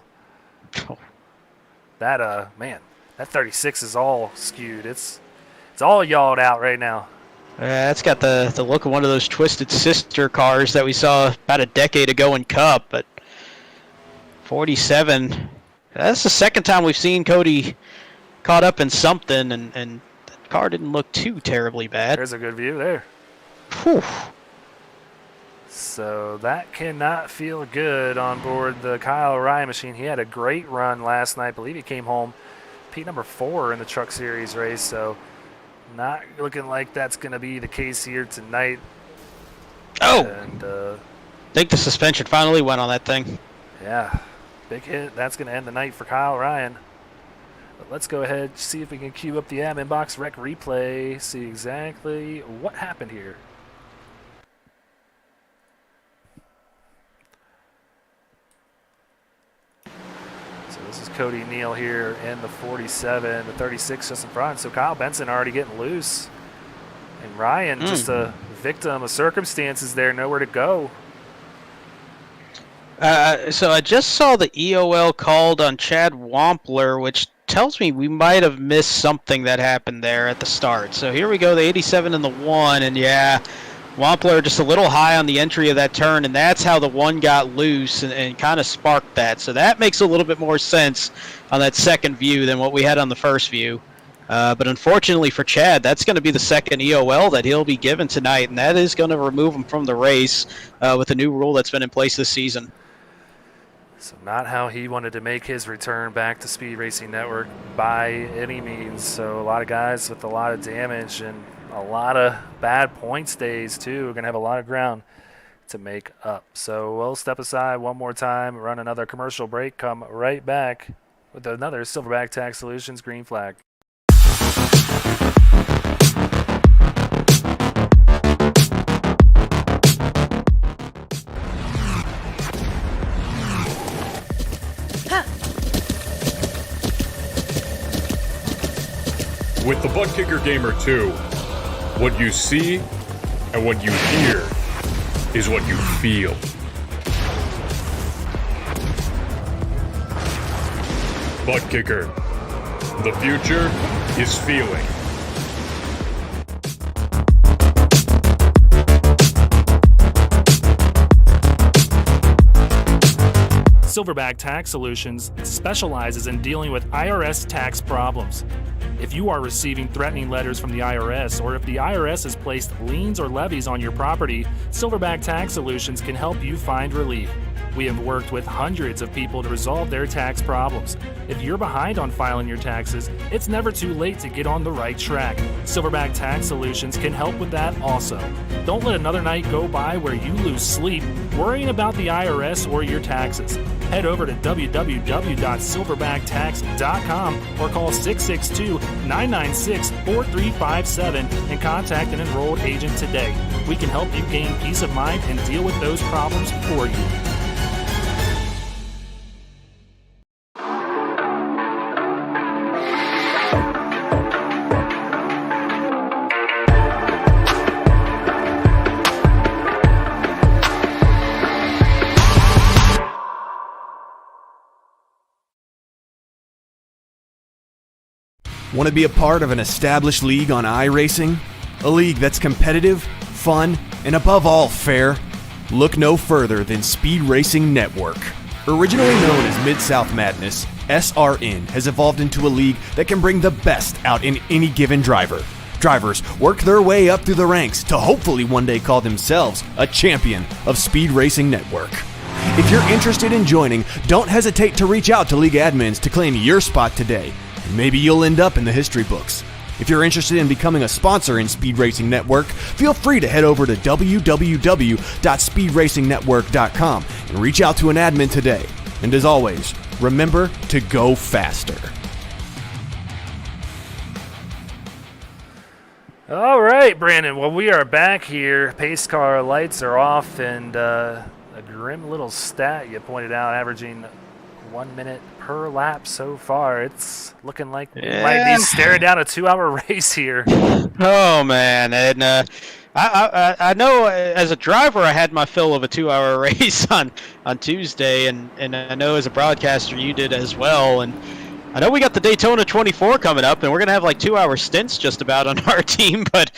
That, man, that 36 is all skewed. It's all yawed out right now. That's got the look of one of those Twisted Sister cars that we saw about a decade ago in Cup, but 47. That's the 2nd time we've seen Cody caught up in something, and car didn't look too terribly bad. There's a good view there. Whew. So that cannot feel good on board the Kyle Ryan machine. He had a great run last night. I believe he came home P number 4 in the Truck Series race. So not looking like that's going to be the case here tonight. Oh! And I think the suspension finally went on that thing. yeah, big hit. That's going to end the night for Kyle Ryan. But let's go ahead, see if we can queue up the admin box rec replay, see exactly what happened here. So this is Cody Neal here in the 47, the 36 just in front. So Kyle Benson already getting loose. And Ryan just a victim of circumstances there, nowhere to go. So I just saw the EOL called on Chad Wampler, which tells me we might have missed something that happened there at the start. So here we go, the 87 and the 1, and yeah, Wampler just a little high on the entry of that turn, and that's how the 1 got loose and kind of sparked that. So that makes a little bit more sense on that second view than what we had on the first view. But unfortunately for Chad, that's going to be the 2nd EOL that he'll be given tonight, and that is going to remove him from the race with a new rule that's been in place this season. So not how he wanted to make his return back to Speed Racing Network by any means. So a lot of guys with a lot of damage and a lot of bad points days too. We're going to have a lot of ground to make up. So we'll step aside one more time, run another commercial break, come right back with another Silverback Tax Solutions green flag. With the Butt Kicker Gamer 2, what you see and what you hear is what you feel. Butt Kicker. The future is feeling. Silverback Tax Solutions specializes in dealing with IRS tax problems. If you are receiving threatening letters from the IRS, or if the IRS has placed liens or levies on your property, Silverback Tax Solutions can help you find relief. We have worked with hundreds of people to resolve their tax problems. If you're behind on filing your taxes, it's never too late to get on the right track. Silverback Tax Solutions can help with that also. Don't let another night go by where you lose sleep worrying about the IRS or your taxes. Head over to www.silverbacttax.com or call 662-996-4357 and contact an enrolled agent today. We can help you gain peace of mind and deal with those problems for you. Want to be a part of an established league on iRacing? A league that's competitive, fun, and above all fair? Look no further than Speed Racing Network. Originally known as Mid-South Madness, SRN has evolved into a league that can bring the best out in any given driver. Drivers work their way up through the ranks to hopefully one day call themselves a champion of Speed Racing Network. If you're interested in joining, don't hesitate to reach out to league admins to claim your spot today, and maybe you'll end up in the history books. If you're interested in becoming a sponsor in Speed Racing Network, feel free to head over to www.speedracingnetwork.com and reach out to an admin today. And as always, remember to go faster. All right, Brandon. Well, we are back here. Pace car lights are off, and a grim little stat you pointed out, averaging 1 minute per lap so far. It's looking like we might be staring down a 2-hour race here. Oh man, and I know as a driver I had my fill of a 2-hour race on Tuesday, and I know as a broadcaster you did as well. And I know we got the Daytona 24 coming up, and we're gonna have like 2-hour stints just about on our team, but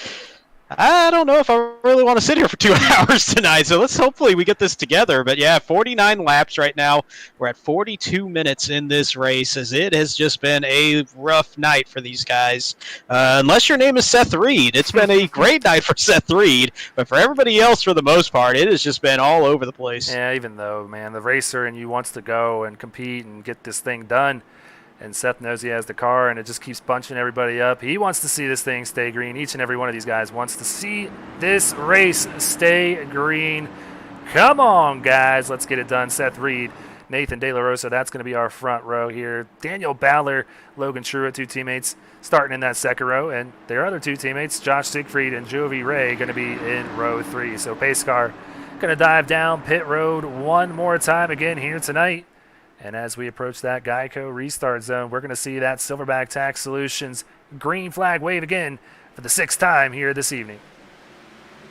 I don't know if I really want to sit here for 2 hours tonight, so let's hopefully we get this together. But yeah, 49 laps right now. We're at 42 minutes in this race, as it has just been a rough night for these guys. Unless your name is Seth Reed. It's been a great night for Seth Reed, but for everybody else, for the most part, it has just been all over the place. Yeah, even though, man, the racer in you wants to go and compete and get this thing done, and Seth knows he has the car, and it just keeps bunching everybody up. He wants to see this thing stay green. Each and every one of these guys wants to see this race stay green. Come on, guys. Let's get it done. Seth Reed, Nathan De La Rosa, that's going to be our front row here. Daniel Ballard, Logan Truitt, 2 teammates starting in that second row, and their other 2 teammates, Josh Siegfried and Jovi Ray, going to be in row 3. So pace car going to dive down pit road one more time again here tonight. And as we approach that Geico restart zone, we're going to see that Silverback Tax Solutions green flag wave again for the 6th time here this evening.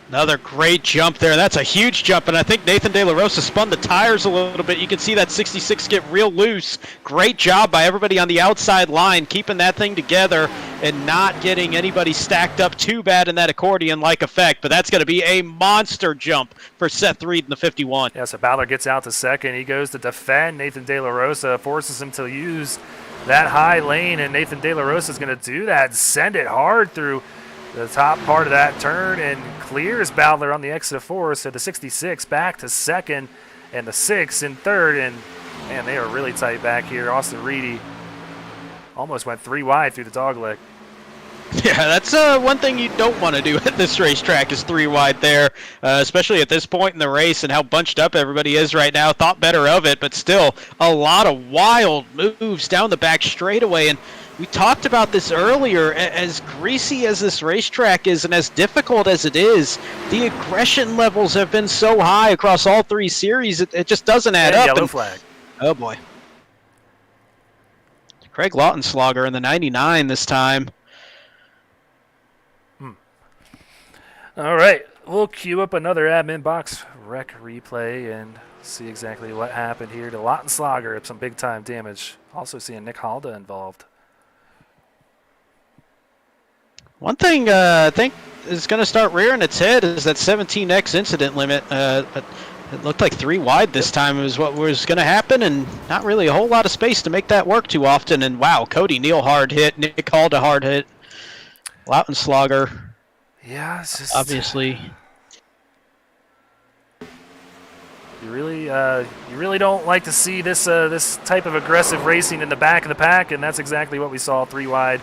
Another great jump there. That's a huge jump, and I think Nathan De La Rosa spun the tires a little bit. You can see that 66 get real loose. Great job by everybody on the outside line, keeping that thing together and not getting anybody stacked up too bad in that accordion-like effect. But that's going to be a monster jump for Seth Reed in the 51. Yeah, so Ballard gets out to second. He goes to defend. Nathan De La Rosa forces him to use that high lane, and Nathan De La Rosa is going to do that, send it hard through the top part of that turn, and clears Ballard on the exit of 4. So the 66 back to second, and the 6 in third. And man, they are really tight back here. Austin Reedy almost went 3 wide through the dogleg. Yeah, that's one thing you don't want to do at this racetrack is 3 wide there, especially at this point in the race and how bunched up everybody is right now. Thought better of it, but still a lot of wild moves down the back straightaway. And we talked about this earlier. As greasy as this racetrack is and as difficult as it is, the aggression levels have been so high across all 3 series, it just doesn't add up. Yellow flag. Oh, boy. Craig Lautenschlager in the 99 this time. All right, we'll queue up another admin box rec replay and see exactly what happened here to Lautenschlager. Some big-time damage. Also seeing Nick Halda involved. One thing I think is going to start rearing its head is that 17x incident limit. It looked like 3 wide this time is what was going to happen, and not really a whole lot of space to make that work too often. And wow, Cody Neal hard hit, Nick Halda hard hit, Lautenschlager. Yeah, it's just obviously. You really don't like to see this this type of aggressive racing in the back of the pack, and that's exactly what we saw. 3 wide.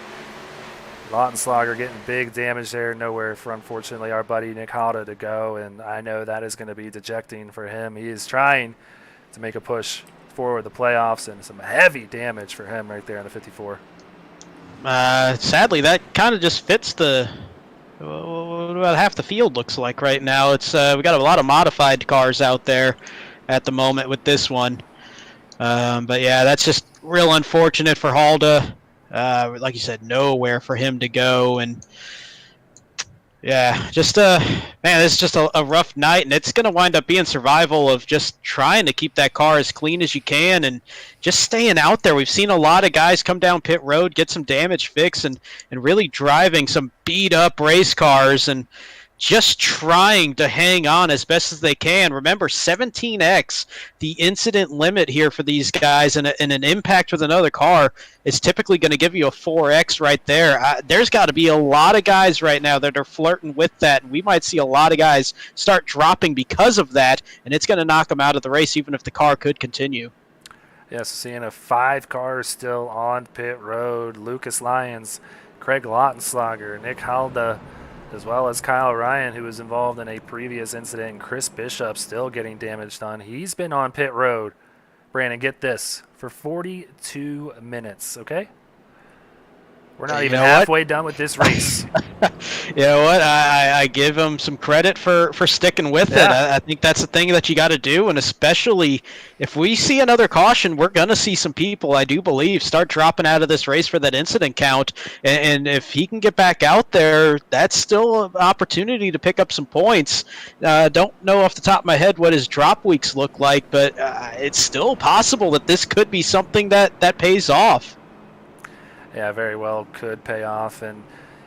Lautenschlager getting big damage there. Nowhere for, unfortunately, our buddy Nick Halda to go, and I know that is going to be dejecting for him. He is trying to make a push forward the playoffs, and some heavy damage for him right there in the 54. Sadly, that kind of just fits the what about half the field looks like right now. It's we got a lot of modified cars out there at the moment with this one. But yeah, that's just real unfortunate for Halda. Like you said, nowhere for him to go, and Yeah, just man, it's just a rough night, and it's going to wind up being survival of just trying to keep that car as clean as you can and just staying out there. We've seen a lot of guys come down pit road, get some damage fixed, and really driving some beat up race cars and just trying to hang on as best as they can. Remember, 17x, the incident limit here for these guys, and an impact with another car is typically going to give you a 4x right there. There's got to be a lot of guys right now that are flirting with that, and we might see a lot of guys start dropping because of that, and it's going to knock them out of the race even if the car could continue. Yes, seeing 5 cars still on pit road. Lucas Lyons, Craig Lautenslager, Nick Halda, as well as Kyle Ryan, who was involved in a previous incident, and Chris Bishop still getting damaged on. He's been on pit road, Brandon, get this, for 42 minutes, okay? We're not even halfway done with this race. You know what? I give him some credit for sticking with it. I think that's the thing that you got to do, and especially if we see another caution, we're going to see some people, I do believe, start dropping out of this race for that incident count. And if he can get back out there, that's still an opportunity to pick up some points. Don't know off the top of my head what his drop weeks look like, but it's still possible that this could be something that pays off. Yeah, very well could pay off. And,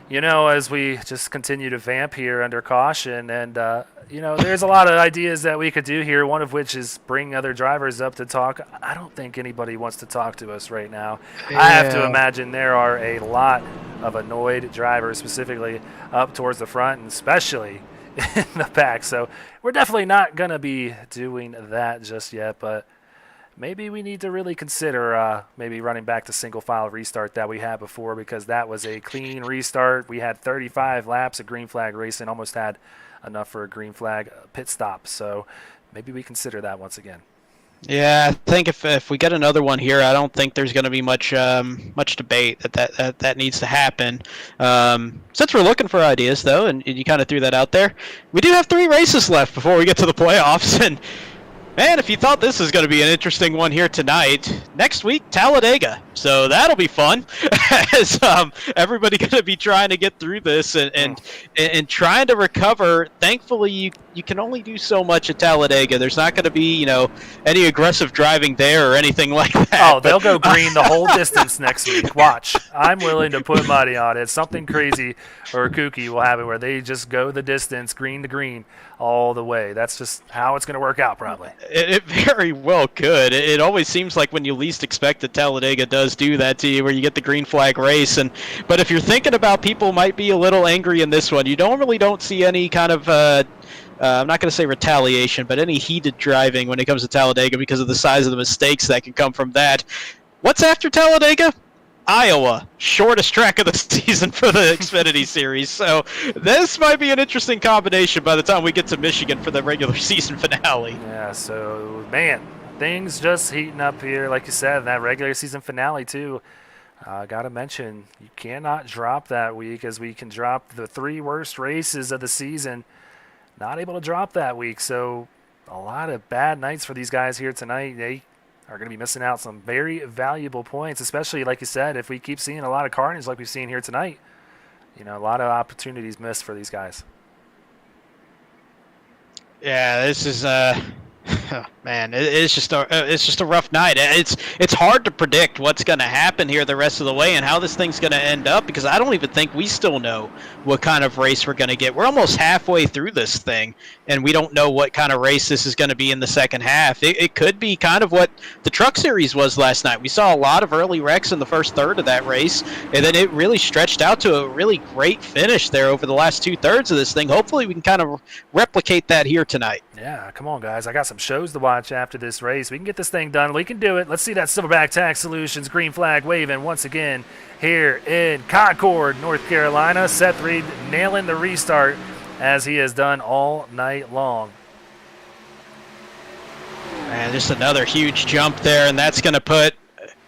you know, as we just continue to vamp here under caution, and, you know, there's a lot of ideas that we could do here, one of which is bring other drivers up to talk. I don't think anybody wants to talk to us right now. Yeah. I have to imagine there are a lot of annoyed drivers, specifically up towards the front and especially in the back. So we're definitely not going to be doing that just yet, but maybe we need to really consider maybe running back to single file restart that we had before, because that was a clean restart. We had 35 laps of green flag racing, almost had enough for a green flag pit stop. So maybe we consider that once again. Yeah, I think if we get another one here, I don't think there's going to be much debate that needs to happen. Since we're looking for ideas, though, and you kind of threw that out there, we do have 3 races left before we get to the playoffs, and man, if you thought this was going to be an interesting one here tonight, next week, Talladega. So that'll be fun. As everybody going to be trying to get through this and trying to recover. Thankfully, you can only do so much at Talladega. There's not going to be, you know, any aggressive driving there or anything like that. Oh, they'll go green the whole distance next week. Watch. I'm willing to put money on it. Something crazy or kooky will happen where they just go the distance, green to green, all the way. That's just how it's going to work out, probably. It very well could. It always seems like when you least expect it, Talladega does do that to you, where you get the green flag race. But if you're thinking about people might be a little angry in this one, you normally don't see any kind of I'm not going to say retaliation, but any heated driving when it comes to Talladega because of the size of the mistakes that can come from that. What's after Talladega? Iowa, shortest track of the season for the Xfinity Series. So this might be an interesting combination by the time we get to Michigan for the regular season finale. Yeah, so, man, things just heating up here, like you said, that regular season finale, too. Got to mention, you cannot drop that week, as we can drop the 3 worst races of the season. Not able to drop that week, so a lot of bad nights for these guys here tonight. They are going to be missing out some very valuable points, especially, like you said, if we keep seeing a lot of carnage like we've seen here tonight. You know, a lot of opportunities missed for these guys. Yeah, this is man, it's just a rough night. It's hard to predict what's going to happen here the rest of the way and how this thing's going to end up, because I don't even think we still know what kind of race we're going to get. We're almost halfway through this thing, and we don't know what kind of race this is going to be in the second half. It could be kind of what the Truck Series was last night. We saw a lot of early wrecks in the first third of that race, and then it really stretched out to a really great finish there over the last 2/3 of this thing. Hopefully we can kind of replicate that here tonight. Yeah, come on, guys. I got some shows to watch after this race. We can get this thing done. We can do it. Let's see that Silverback Tax Solutions green flag waving once again here in Concord, North Carolina. Seth Reed nailing the restart as he has done all night long. Man, just another huge jump there, and that's going to put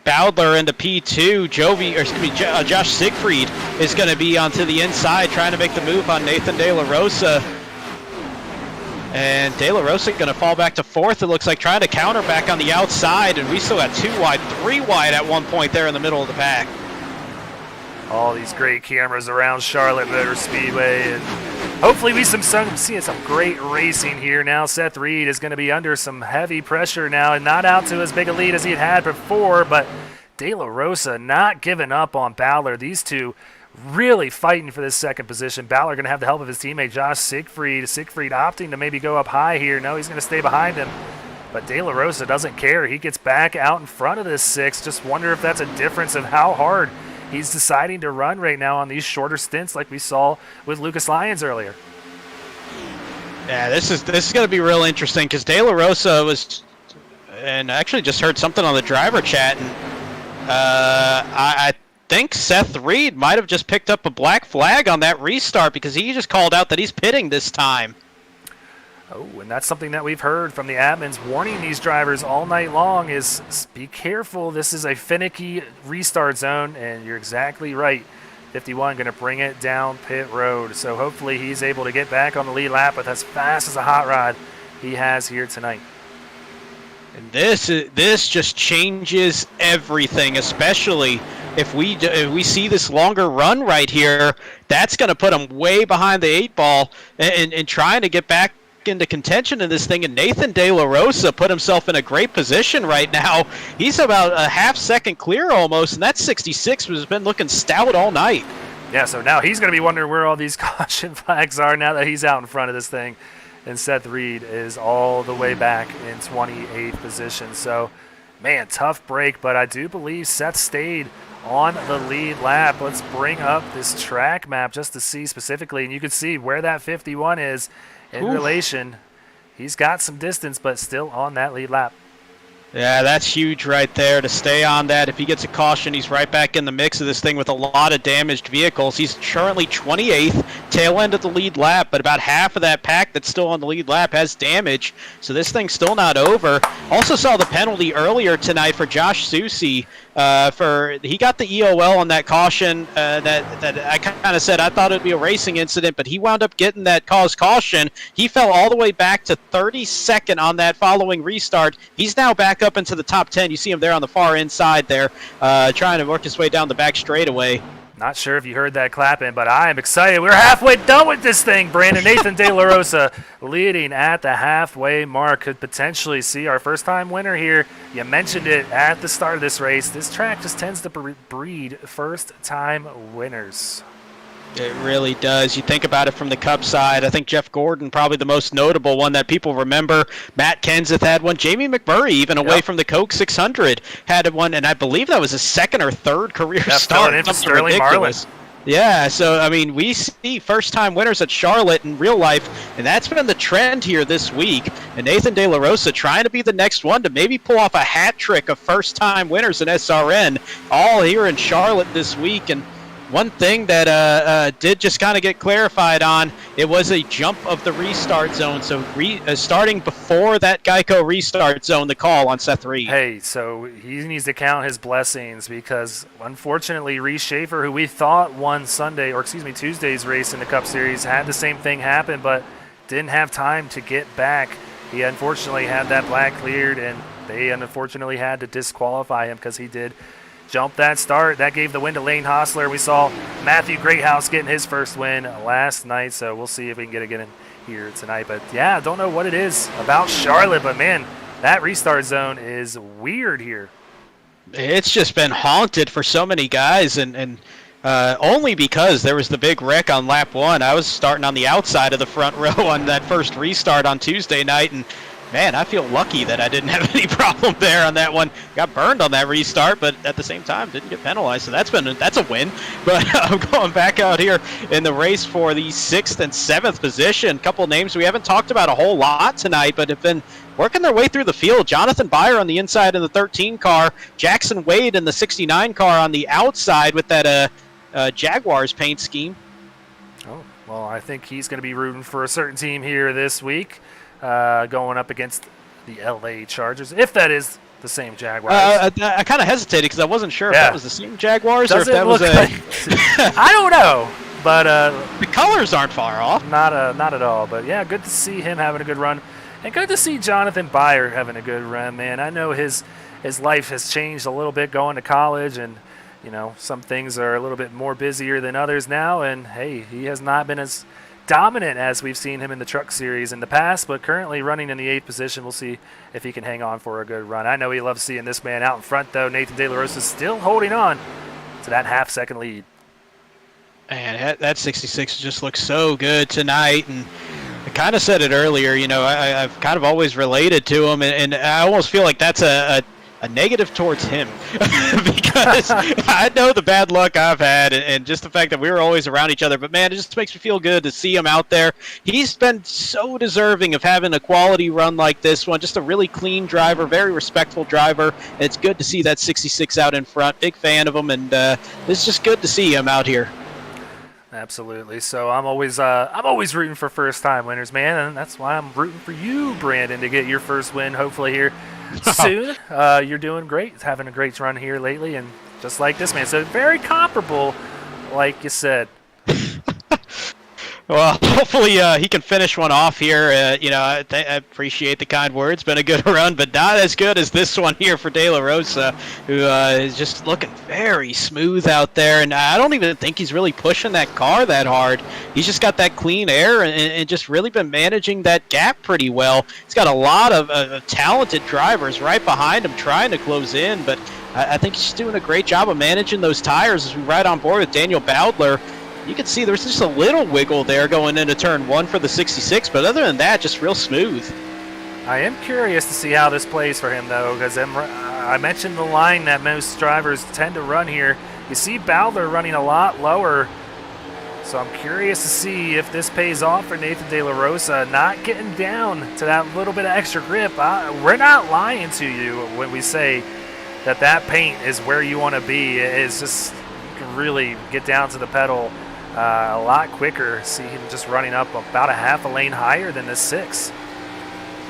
Bowdler into P2. Josh Siegfried is going to be onto the inside trying to make the move on Nathan De La Rosa. And De La Rosa going to fall back to 4th, it looks like, trying to counter back on the outside, and we still got 2 wide, 3 wide at one point there in the middle of the pack. All these great cameras around Charlotte Motor Speedway, and Hopefully we seeing some great racing here now. Seth Reed is going to be under some heavy pressure now and not out to as big a lead as he had before, but De La Rosa not giving up on Ballard. These two really fighting for this second position. Ballard going to have the help of his teammate Josh Siegfried. Siegfried opting to maybe go up high here. No, he's going to stay behind him. But De La Rosa doesn't care. He gets back out in front of this 6. Just wonder if that's a difference of how hard he's deciding to run right now on these shorter stints like we saw with Lucas Lyons earlier. Yeah, this is going to be real interesting because De La Rosa was, and I actually just heard something on the driver chat, and I think Seth Reed might have just picked up a black flag on that restart because he just called out that he's pitting this time. Oh, and that's something that we've heard from the admins warning these drivers all night long is be careful. This is a finicky restart zone, and you're exactly right. 51 going to bring it down pit road. So hopefully he's able to get back on the lead lap with as fast as a hot rod he has here tonight. And this just changes everything, especially if we see this longer run right here. That's going to put him way behind the 8 ball and trying to get back into contention in this thing, and Nathan De La Rosa put himself in a great position right now. He's about a half second clear almost, and that 66 has been looking stout all night. Yeah, so now he's going to be wondering where all these caution flags are now that he's out in front of this thing, and Seth Reed is all the way back in 28th position. So, man, tough break, but I do believe Seth stayed on the lead lap. Let's bring up this track map just to see specifically, and you can see where that 51 is in relation. He's got some distance, but still on that lead lap. Yeah, that's huge right there to stay on that. If he gets a caution, he's right back in the mix of this thing with a lot of damaged vehicles. He's currently 28th, tail end of the lead lap, but about half of that pack that's still on the lead lap has damage, so this thing's still not over. Also saw the penalty earlier tonight for Josh Susi. He got the EOL on that caution that I kind of said I thought it would be a racing incident, but he wound up getting that caution. He fell all the way back to 32nd on that following restart. He's now back up into the top 10. You see him there on the far inside there, trying to work his way down the back straightaway. Not sure if you heard that clapping, but I am excited. We're halfway done with this thing, Brandon. Nathan De La Rosa leading at the halfway mark. Could potentially see our first-time winner here. You mentioned it at the start of this race. This track just tends to breed first-time winners. It really does. You think about it from the Cup side. I think Jeff Gordon, probably the most notable one that people remember. Matt Kenseth had one. Jamie McMurray, even away from the Coke 600, had one, and I believe that was his second or third career start. In for Sterling Marlin. Yeah, so, I mean, we see first-time winners at Charlotte in real life, and that's been the trend here this week. And Nathan De La Rosa trying to be the next one to maybe pull off a hat trick of first-time winners in SRN, all here in Charlotte this week. And one thing that did just kind of get clarified on, it was a jump of the restart zone. So starting before that Geico restart zone, the call on Seth Reed. Hey, so he needs to count his blessings because unfortunately Reese Schaefer, who we thought won Tuesday's race in the Cup Series, had the same thing happen but didn't have time to get back. He unfortunately had that black cleared, and they unfortunately had to disqualify him because he did jump that start. That gave the win to Lane Hostler. We saw Matthew Greathouse getting his first win last night, so we'll see if we can get it again here tonight. But, yeah, I don't know what it is about Charlotte, but, man, that restart zone is weird here. It's just been haunted for so many guys, and only because there was the big wreck on lap 1. I was starting on the outside of the front row on that first restart on Tuesday night, and man, I feel lucky that I didn't have any problem there on that one. Got burned on that restart, but at the same time didn't get penalized, so that's a win. But I'm going back out here in the race for the 6th and 7th position. A couple names we haven't talked about a whole lot tonight, but have been working their way through the field. Jonathan Byer on the inside in the 13 car, Jackson Wade in the 69 car on the outside with that Jaguars paint scheme. Oh, well, I think he's going to be rooting for a certain team here this week. Going up against the LA Chargers, if that is the same Jaguars. I kind of hesitated because I wasn't sure if that was the same Jaguars or if that was I don't know, but the colors aren't far off. Not at all. But yeah, good to see him having a good run, and good to see Jonathan Byer having a good run. Man, I know his life has changed a little bit going to college, and some things are a little bit more busier than others now. And hey, he has not been as dominant as we've seen him in the Truck Series in the past, but currently running in the 8th position. We'll see if he can hang on for a good run. I know he loves seeing this man out in front, though. Nathan De La Rosa still holding on to that half-second lead. Man, that 66 just looks so good tonight, and I kind of said it earlier, you know, I've kind of always related to him, and I almost feel like that's a negative towards him because I know the bad luck I've had and just the fact that we were always around each other. But, man, it just makes me feel good to see him out there. He's been so deserving of having a quality run like this one, just a really clean driver, very respectful driver. And it's good to see that 66 out in front. Big fan of him, and it's just good to see him out here. Absolutely. So I'm always rooting for first-time winners, man, and that's why I'm rooting for you, Brandon, to get your first win hopefully here soon. You're doing great, having a great run here lately, and just like this man. So very comparable, like you said. Well, hopefully he can finish one off here. You know, I appreciate the kind words. Been a good run, but not as good as this one here for De La Rosa, who is just looking very smooth out there. And I don't even think he's really pushing that car that hard. He's just got that clean air and just really been managing that gap pretty well. He's got a lot of talented drivers right behind him trying to close in, but I think he's doing a great job of managing those tires as we ride on board with Daniel Bowdler. You can see there's just a little wiggle there going into turn 1 for the 66, but other than that, just real smooth. I am curious to see how this plays for him, though, because I mentioned the line that most drivers tend to run here. You see Bowdler running a lot lower, so I'm curious to see if this pays off for Nathan De La Rosa, not getting down to that little bit of extra grip. We're not lying to you when we say that paint is where you want to be. It's just, you can really get down to the pedal a lot quicker. See him just running up about a half a lane higher than the 6.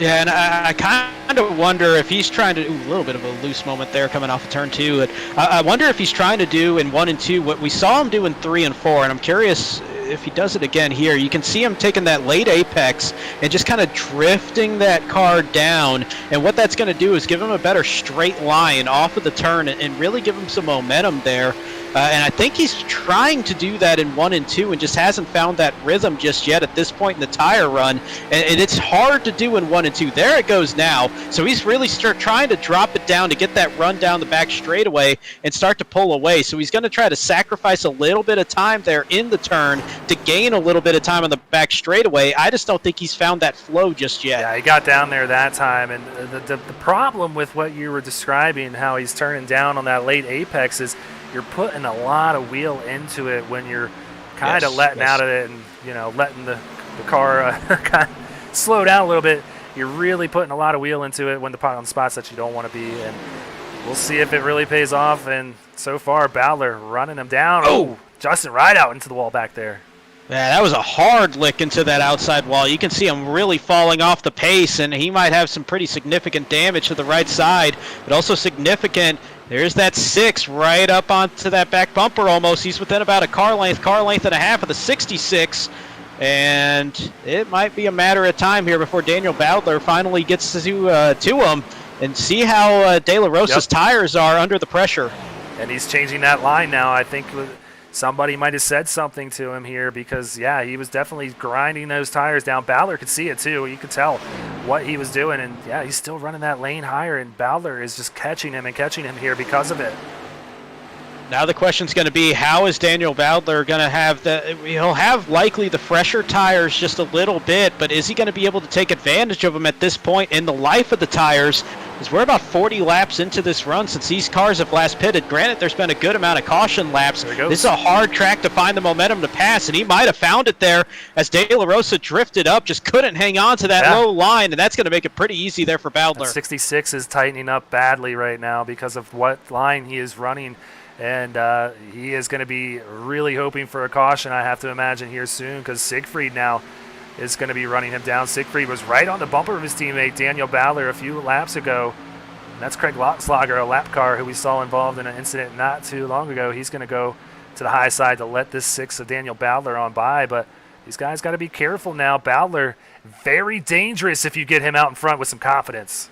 Yeah, and I kind of wonder if he's trying to do a little bit of a loose moment there coming off of turn 2. I wonder if he's trying to do in 1 and 2 what we saw him do in 3 and 4, and I'm curious if he does it again here. You can see him taking that late apex and just kind of drifting that car down, and what that's going to do is give him a better straight line off of the turn and really give him some momentum there. And I think he's trying to do that in 1 and 2 and just hasn't found that rhythm just yet at this point in the tire run. And it's hard to do in 1 and 2. There it goes now. So he's really trying to drop it down to get that run down the back straightaway and start to pull away. So he's going to try to sacrifice a little bit of time there in the turn to gain a little bit of time on the back straightaway. I just don't think he's found that flow just yet. Yeah, he got down there that time. And the problem with what you were describing, how he's turning down on that late apex, is you're putting a lot of wheel into it when you're kind of letting out of it and, you know, letting the car kind of slow down a little bit. You're really putting a lot of wheel into it when on spots that you don't want to be. And we'll see if it really pays off. And so far, Bowdler running him down. Oh, Justin Rideout into the wall back there. Yeah, that was a hard lick into that outside wall. You can see him really falling off the pace, and he might have some pretty significant damage to the right side, but also significant. There's that 6 right up onto that back bumper almost. He's within about a car length and a half of the 66, and it might be a matter of time here before Daniel Bowdler finally gets to him and see how De La Rosa's tires are under the pressure. And he's changing that line now. I think somebody might have said something to him here because, yeah, he was definitely grinding those tires down. Bowdler could see it, too. You could tell what he was doing. And, yeah, he's still running that lane higher, and Bowdler is just catching him here because of it. Now the question's going to be, how is Daniel Bowdler going to have he'll have likely the fresher tires just a little bit, but is he going to be able to take advantage of them at this point in the life of the tires? Because we're about 40 laps into this run since these cars have last pitted. Granted, there's been a good amount of caution laps. This is a hard track to find the momentum to pass, and he might have found it there as De La Rosa drifted up, just couldn't hang on to that low line, and that's going to make it pretty easy there for Bowdler. 66 is tightening up badly right now because of what line he is running. And he is going to be really hoping for a caution, I have to imagine, here soon, because Siegfried now is going to be running him down. Siegfried was right on the bumper of his teammate, Daniel Bowdler, a few laps ago. And that's Craig Slogger, a lap car who we saw involved in an incident not too long ago. He's going to go to the high side to let this 6 of Daniel Bowdler on by. But these guys got to be careful now. Bowdler, very dangerous if you get him out in front with some confidence.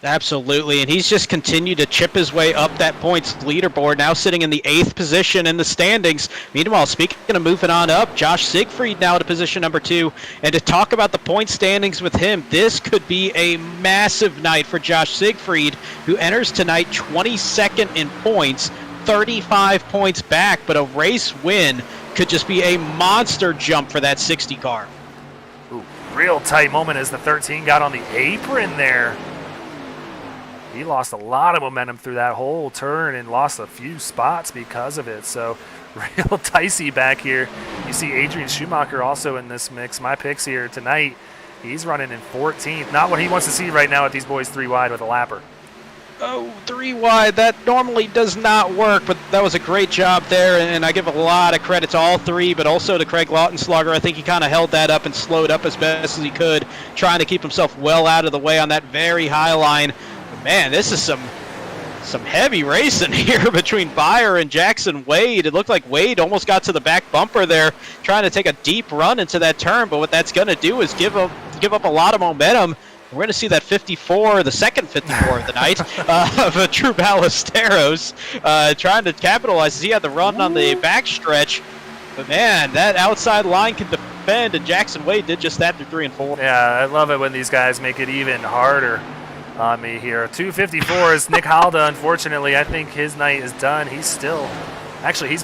Absolutely, and he's just continued to chip his way up that points leaderboard, now sitting in the 8th position in the standings. Meanwhile, speaking of moving on up, Josh Siegfried now to position number 2. And to talk about the point standings with him, this could be a massive night for Josh Siegfried, who enters tonight 22nd in points, 35 points back, but a race win could just be a monster jump for that 60 car. Ooh, real tight moment as the 13 got on the apron there. He lost a lot of momentum through that whole turn and lost a few spots because of it. So real dicey back here. You see Adrian Schumacher also in this mix. My picks here tonight, he's running in 14th. Not what he wants to see right now with these boys 3 wide with a lapper. Oh, 3 wide. That normally does not work, but that was a great job there, and I give a lot of credit to all 3, but also to Craig Lautenschlager. I think he kind of held that up and slowed up as best as he could, trying to keep himself well out of the way on that very high line. Man, this is some heavy racing here between Byer and Jackson Wade. It looked like Wade almost got to the back bumper there, trying to take a deep run into that turn. But what that's going to do is give up a lot of momentum. We're going to see that 54, the second 54 of the night, of Drew Ballesteros trying to capitalize as he had the run on the backstretch. But man, that outside line can defend, and Jackson Wade did just that through 3 and 4. Yeah, I love it when these guys make it even harder on me here. 254 is Nick Halda. Unfortunately, I think his night is done. He's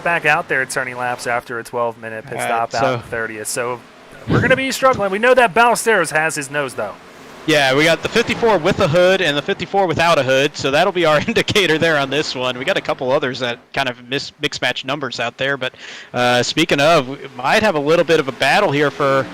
back out there turning laps after a 12-minute pit stop out in 30th. So we're going to be struggling. We know that Ballesteros has his nose, though. Yeah, we got the 54 with a hood and the 54 without a hood, so that'll be our indicator there on this one. We got a couple others that kind of mix match numbers out there, but speaking of, we might have a little bit of a battle here for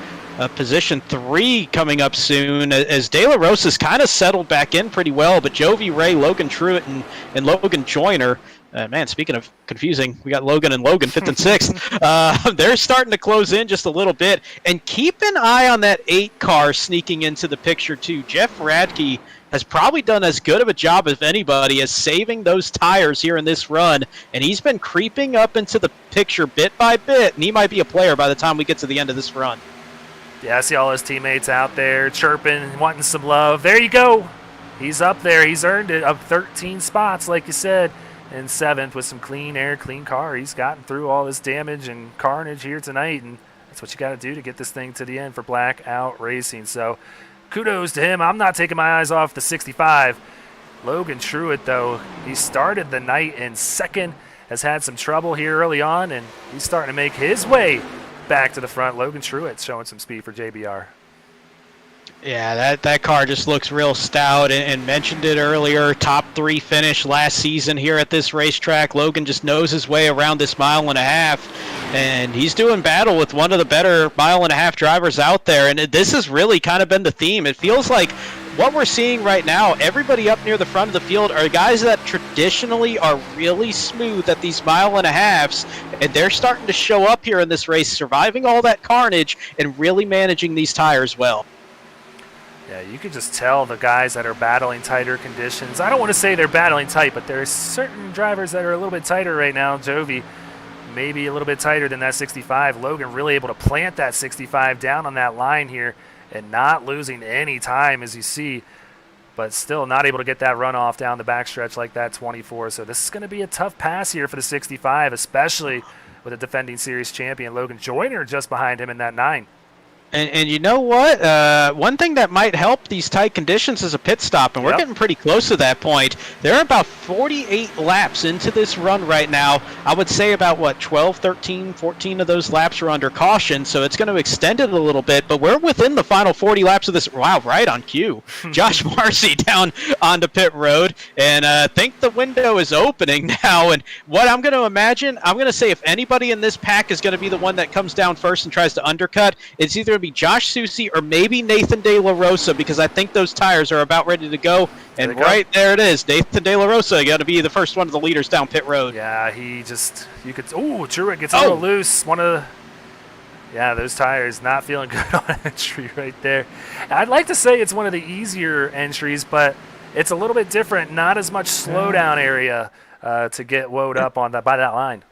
position 3 coming up soon, as De La Rosa's kind of settled back in pretty well, but Jovi Ray, Logan Truitt, and Logan Joyner, man, speaking of confusing, we got Logan and Logan 5th and 6th. They're starting to close in just a little bit. And keep an eye on that 8 car sneaking into the picture, too. Jeff Radke has probably done as good of a job as anybody as saving those tires here in this run. And he's been creeping up into the picture bit by bit, and he might be a player by the time we get to the end of this run. Yeah, I see all his teammates out there chirping, wanting some love. There you go. He's up there. He's earned it, up 13 spots, like you said. In 7th with some clean air, clean car. He's gotten through all this damage and carnage here tonight, and that's what you got to do to get this thing to the end for Blackout Racing. So kudos to him. I'm not taking my eyes off the 65. Logan Truitt, though, he started the night in 2nd, has had some trouble here early on, and he's starting to make his way back to the front. Logan Truitt showing some speed for JBR. Yeah, that car just looks real stout, and mentioned it earlier, top 3 finish last season here at this racetrack. Logan just knows his way around this 1.5 miles, and he's doing battle with one of the better 1.5 miles drivers out there, and this has really kind of been the theme. It feels like what we're seeing right now, everybody up near the front of the field are guys that traditionally are really smooth at these 1.5 miles, and they're starting to show up here in this race, surviving all that carnage and really managing these tires well. Yeah, you can just tell the guys that are battling tighter conditions. I don't want to say they're battling tight, but there's certain drivers that are a little bit tighter right now. Jovi maybe a little bit tighter than that 65. Logan really able to plant that 65 down on that line here and not losing any time, as you see, but still not able to get that runoff down the backstretch like that 24. So this is going to be a tough pass here for the 65, especially with the defending series champion Logan Joyner just behind him in that 9. And you know what? One thing that might help these tight conditions is a pit stop, and we're getting pretty close to that point. There are about 48 laps into this run right now. I would say about, 12, 13, 14 of those laps are under caution, so it's going to extend it a little bit, but we're within the final 40 laps of this. Wow, right on cue. Josh Marcy down onto pit road, and I think the window is opening now, and what I'm going to imagine, I'm going to say if anybody in this pack is going to be the one that comes down first and tries to undercut, it's either be Josh Soucy or maybe Nathan De La Rosa, because I think those tires are about ready to go. And right there it is. Nathan De La Rosa got to be the first one of the leaders down pit road. Yeah, Truitt gets a little loose. Those tires not feeling good on entry right there. I'd like to say it's one of the easier entries, but it's a little bit different. Not as much slowdown area to get woed up on by that line.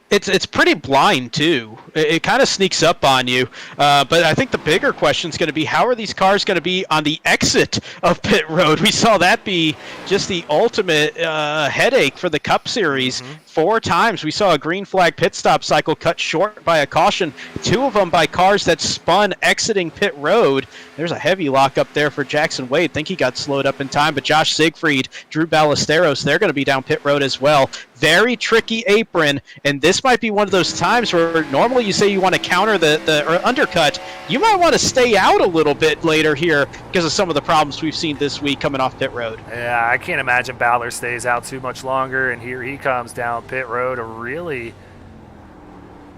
It's pretty blind too. It kind of sneaks up on you. But I think the bigger question is going to be, how are these cars going to be on the exit of pit road? We saw that be just the ultimate headache for the Cup Series. 4 times we saw a green flag pit stop cycle cut short by a caution. 2 of them by cars that spun exiting pit road. There's a heavy lockup there for Jackson Wade. Think he got slowed up in time, but Josh Siegfried, Drew Ballesteros, they're going to be down pit road as well. Very tricky apron, and this might be one of those times where normally you say you want to counter the undercut. You might want to stay out a little bit later here because of some of the problems we've seen this week coming off pit road. Yeah, I can't imagine Ballard stays out too much longer, and here he comes down pit road. A really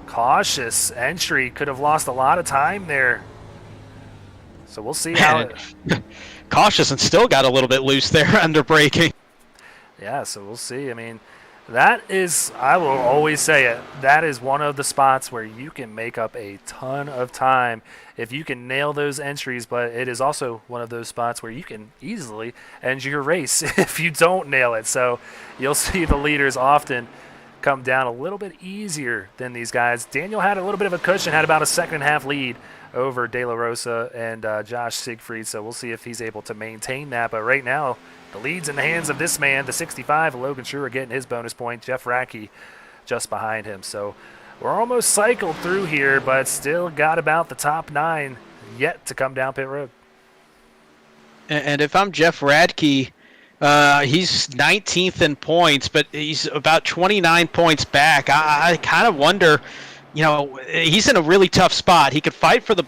cautious entry. Could have lost a lot of time there. So we'll see how cautious and still got a little bit loose there under braking. Yeah, so we'll see. I mean, that is, I will always say it, that is one of the spots where you can make up a ton of time if you can nail those entries, but it is also one of those spots where you can easily end your race if you don't nail it. So you'll see the leaders often come down a little bit easier than these guys. Daniel had a little bit of a cushion, had about a 2.5 lead over De La Rosa and Josh Siegfried, so we'll see if he's able to maintain that. But right now, the lead's in the hands of this man, the 65, Logan Schrewer getting his bonus point, Jeff Radke just behind him. So we're almost cycled through here, but still got about the top 9 yet to come down pit road. And if I'm Jeff Radke, he's 19th in points, but he's about 29 points back. I kind of wonder, he's in a really tough spot. He could fight for the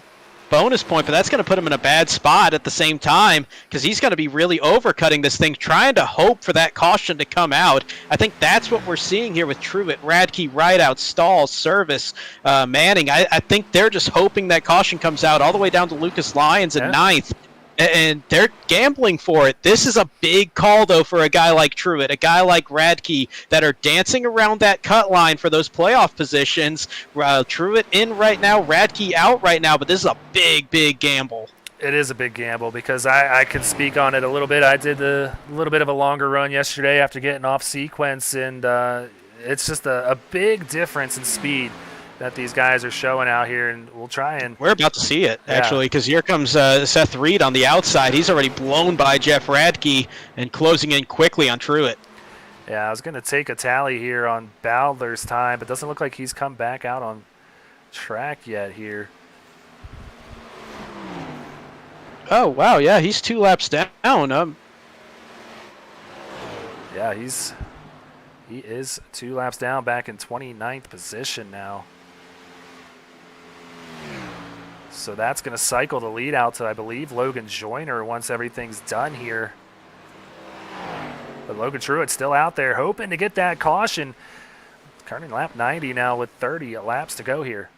bonus point, but that's going to put him in a bad spot at the same time because he's going to be really overcutting this thing, trying to hope for that caution to come out. I think that's what we're seeing here with Truett, Radke, Rideout, Stahl, Service, Manning. I think they're just hoping that caution comes out all the way down to Lucas Lyons in 9th. And they're gambling for it. This is a big call, though, for a guy like Truett, a guy like Radke that are dancing around that cut line for those playoff positions. Truett in right now, Radke out right now, but this is a big, big gamble. It is a big gamble because I can speak on it a little bit. I did a little bit of a longer run yesterday after getting off sequence, and it's just a big difference in speed that these guys are showing out here, and we'll try and... We're about to see it, actually, because here comes Seth Reed on the outside. He's already blown by Jeff Radke and closing in quickly on Truett. Yeah, I was going to take a tally here on Bowdler's time, but doesn't look like he's come back out on track yet here. Oh, wow, yeah, he's 2 laps down. Yeah, he is 2 laps down, back in 29th position now. So that's going to cycle the lead out to, I believe, Logan Joyner once everything's done here. But Logan Truett's still out there hoping to get that caution. Turning lap 90 now with 30 laps to go here.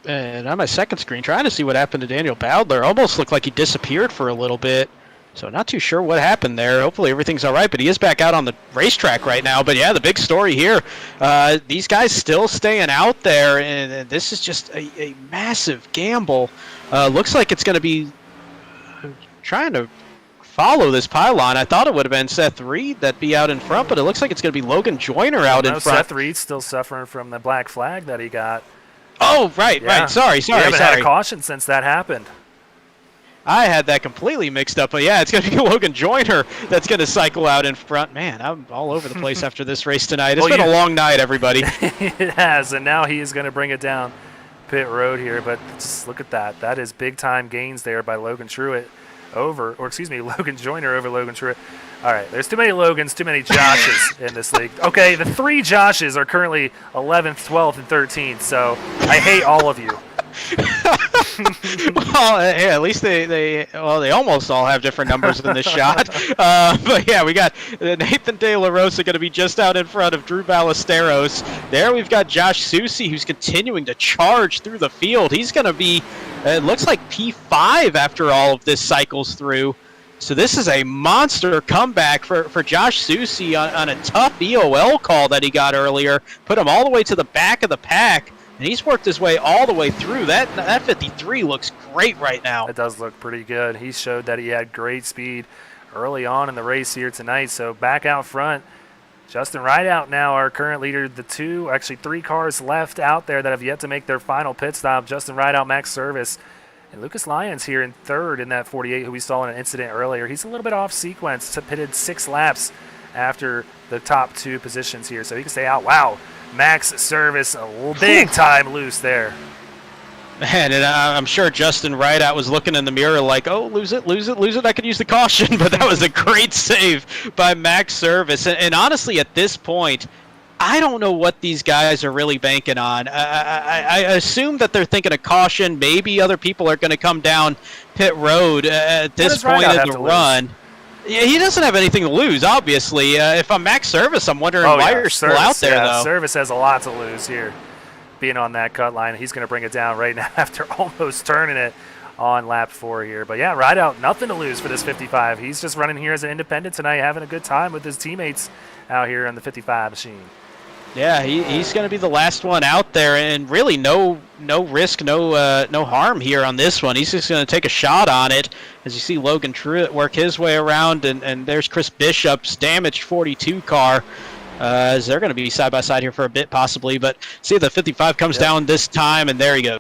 And on my second screen, trying to see what happened to Daniel Bowdler. Almost looked like he disappeared for a little bit. So not too sure what happened there. Hopefully everything's all right, but he is back out on the racetrack right now. But, yeah, the big story here, these guys still staying out there, and this is just a massive gamble. Looks like it's going to be trying to follow this pylon. I thought it would have been Seth Reed that'd be out in front, but it looks like it's going to be Logan Joyner out in front. Seth Reed's still suffering from the black flag that he got. Oh, right. Sorry. We haven't had a caution since that happened. I had that completely mixed up, but yeah, it's going to be Logan Joyner that's going to cycle out in front. Man, I'm all over the place after this race tonight. It's been a long night, everybody. It has, and now he is going to bring it down pit road here, but just look at that. That is big-time gains there by Logan Truett Logan Joyner over Logan Truett. All right, there's too many Logans, too many Joshes in this league. Okay, the 3 Joshes are currently 11th, 12th, and 13th, so I hate all of you. Well, yeah, at least they almost all have different numbers in this shot. But yeah, we got Nathan De La Rosa going to be just out in front of Drew Ballesteros. There we've got Josh Susi, who's continuing to charge through the field. He's going to be, it looks like P5 after all of this cycles through. So this is a monster comeback for Josh Susi on a tough EOL call that he got earlier. Put him all the way to the back of the pack. And he's worked his way all the way through. That 53 looks great right now. It does look pretty good. He showed that he had great speed early on in the race here tonight. So back out front, Justin Rideout now our current leader. Three cars left out there that have yet to make their final pit stop. Justin Rideout, Max Service, and Lucas Lyons here in third in that 48, who we saw in an incident earlier. He's a little bit off sequence, pitted 6 laps after the top 2 positions here, so he can stay out. Wow, Max Service, a big time loose there. Man, and I'm sure Justin Rideout was looking in the mirror like, oh, lose it, I could use the caution, but that was a great save by Max Service. And honestly, at this point, I don't know what these guys are really banking on. I assume that they're thinking a caution. Maybe other people are going to come down pit road at this point of the run. Yeah, he doesn't have anything to lose, obviously. If I'm Max Service, I'm wondering why you're still out there, though. Service has a lot to lose here, being on that cut line. He's going to bring it down right now after almost turning it on lap 4 here. But yeah, Rideout, nothing to lose for this 55. He's just running here as an independent tonight, having a good time with his teammates out here on the 55 machine. Yeah, he's going to be the last one out there, and really no risk, no harm here on this one. He's just going to take a shot on it. As you see Logan Truitt work his way around, and there's Chris Bishop's damaged 42 car. As they're going to be side by side here for a bit possibly, but see the 55 comes down this time, and there you go.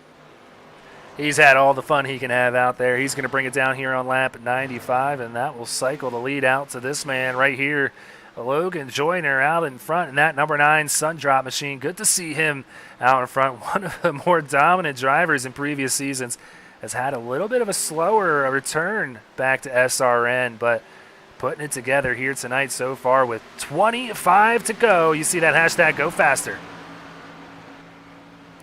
He's had all the fun he can have out there. He's going to bring it down here on lap 95, and that will cycle the lead out to this man right here, Logan Joyner, out in front in that number 9 Sun Drop machine. Good to see him out in front. One of the more dominant drivers in previous seasons. Has had a little bit of a slower return back to SRN, but putting it together here tonight so far with 25 to go. You see that hashtag go faster.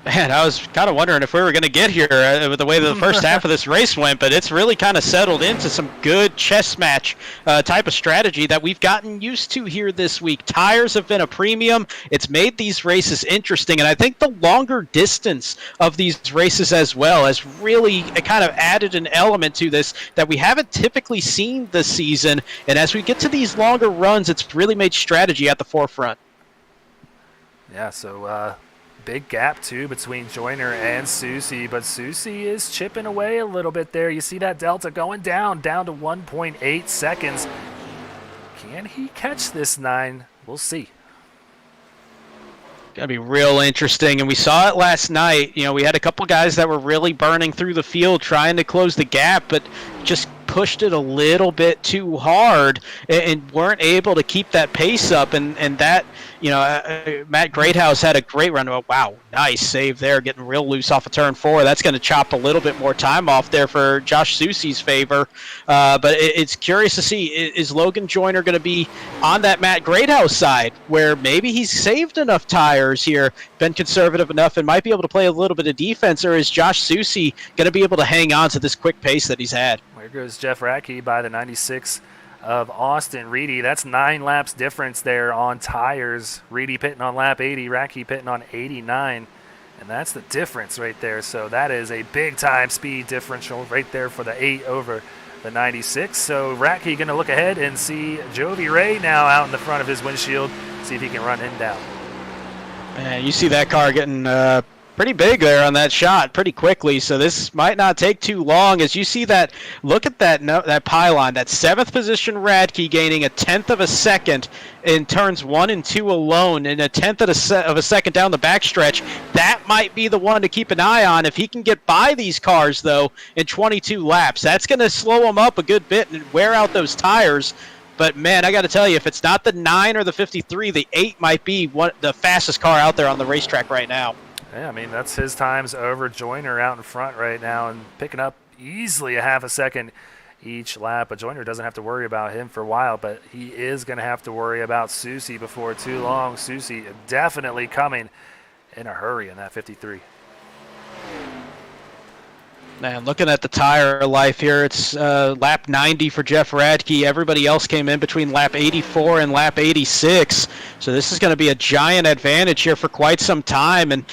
Man, I was kind of wondering if we were going to get here with the way the first half of this race went, but it's really kind of settled into some good chess match type of strategy that we've gotten used to here this week. Tires have been a premium. It's made these races interesting, and I think the longer distance of these races as well has really kind of added an element to this that we haven't typically seen this season, and as we get to these longer runs, it's really made strategy at the forefront. Yeah, so big gap, too, between Joyner and Susie, but Susie is chipping away a little bit there. You see that delta going down to 1.8 seconds. Can he catch this 9? We'll see. Going to be real interesting, and we saw it last night. You know, we had a couple guys that were really burning through the field trying to close the gap, but just pushed it a little bit too hard and weren't able to keep that pace up, and that, you know, Matt Greathouse had a great run. Oh, wow, nice save there, getting real loose off of turn 4. That's going to chop a little bit more time off there for Josh Susie's favor, but it's curious to see, is Logan Joyner going to be on that Matt Greathouse side where maybe he's saved enough tires here, been conservative enough, and might be able to play a little bit of defense, or is Josh Susie going to be able to hang on to this quick pace that he's had? There goes Jeff Radke by the 96 of Austin Reedy. That's 9 laps difference there on tires. Reedy pitting on lap 80, Radke pitting on 89, and that's the difference right there. So that is a big-time speed differential right there for the 8 over the 96. So Radke going to look ahead and see Jovi Ray now out in the front of his windshield, see if he can run him down. Man, you see that car getting pretty big there on that shot pretty quickly, so this might not take too long. As you see that, look at that pylon, that 7th position Radke gaining a 1/10 of a second in turns 1 and 2 alone, and a 1/10 of a second down the backstretch. That might be the one to keep an eye on. If he can get by these cars, though, in 22 laps, that's going to slow him up a good bit and wear out those tires. But, man, I got to tell you, if it's not the 9 or the 53, the 8 might be the fastest car out there on the racetrack right now. Yeah, I mean, that's his times over Joyner out in front right now and picking up easily a half a second each lap. But Joyner doesn't have to worry about him for a while, but he is going to have to worry about Susie before too long. Susie definitely coming in a hurry in that 53. Man, looking at the tire life here, it's lap 90 for Jeff Radke. Everybody else came in between lap 84 and lap 86. So this is going to be a giant advantage here for quite some time. And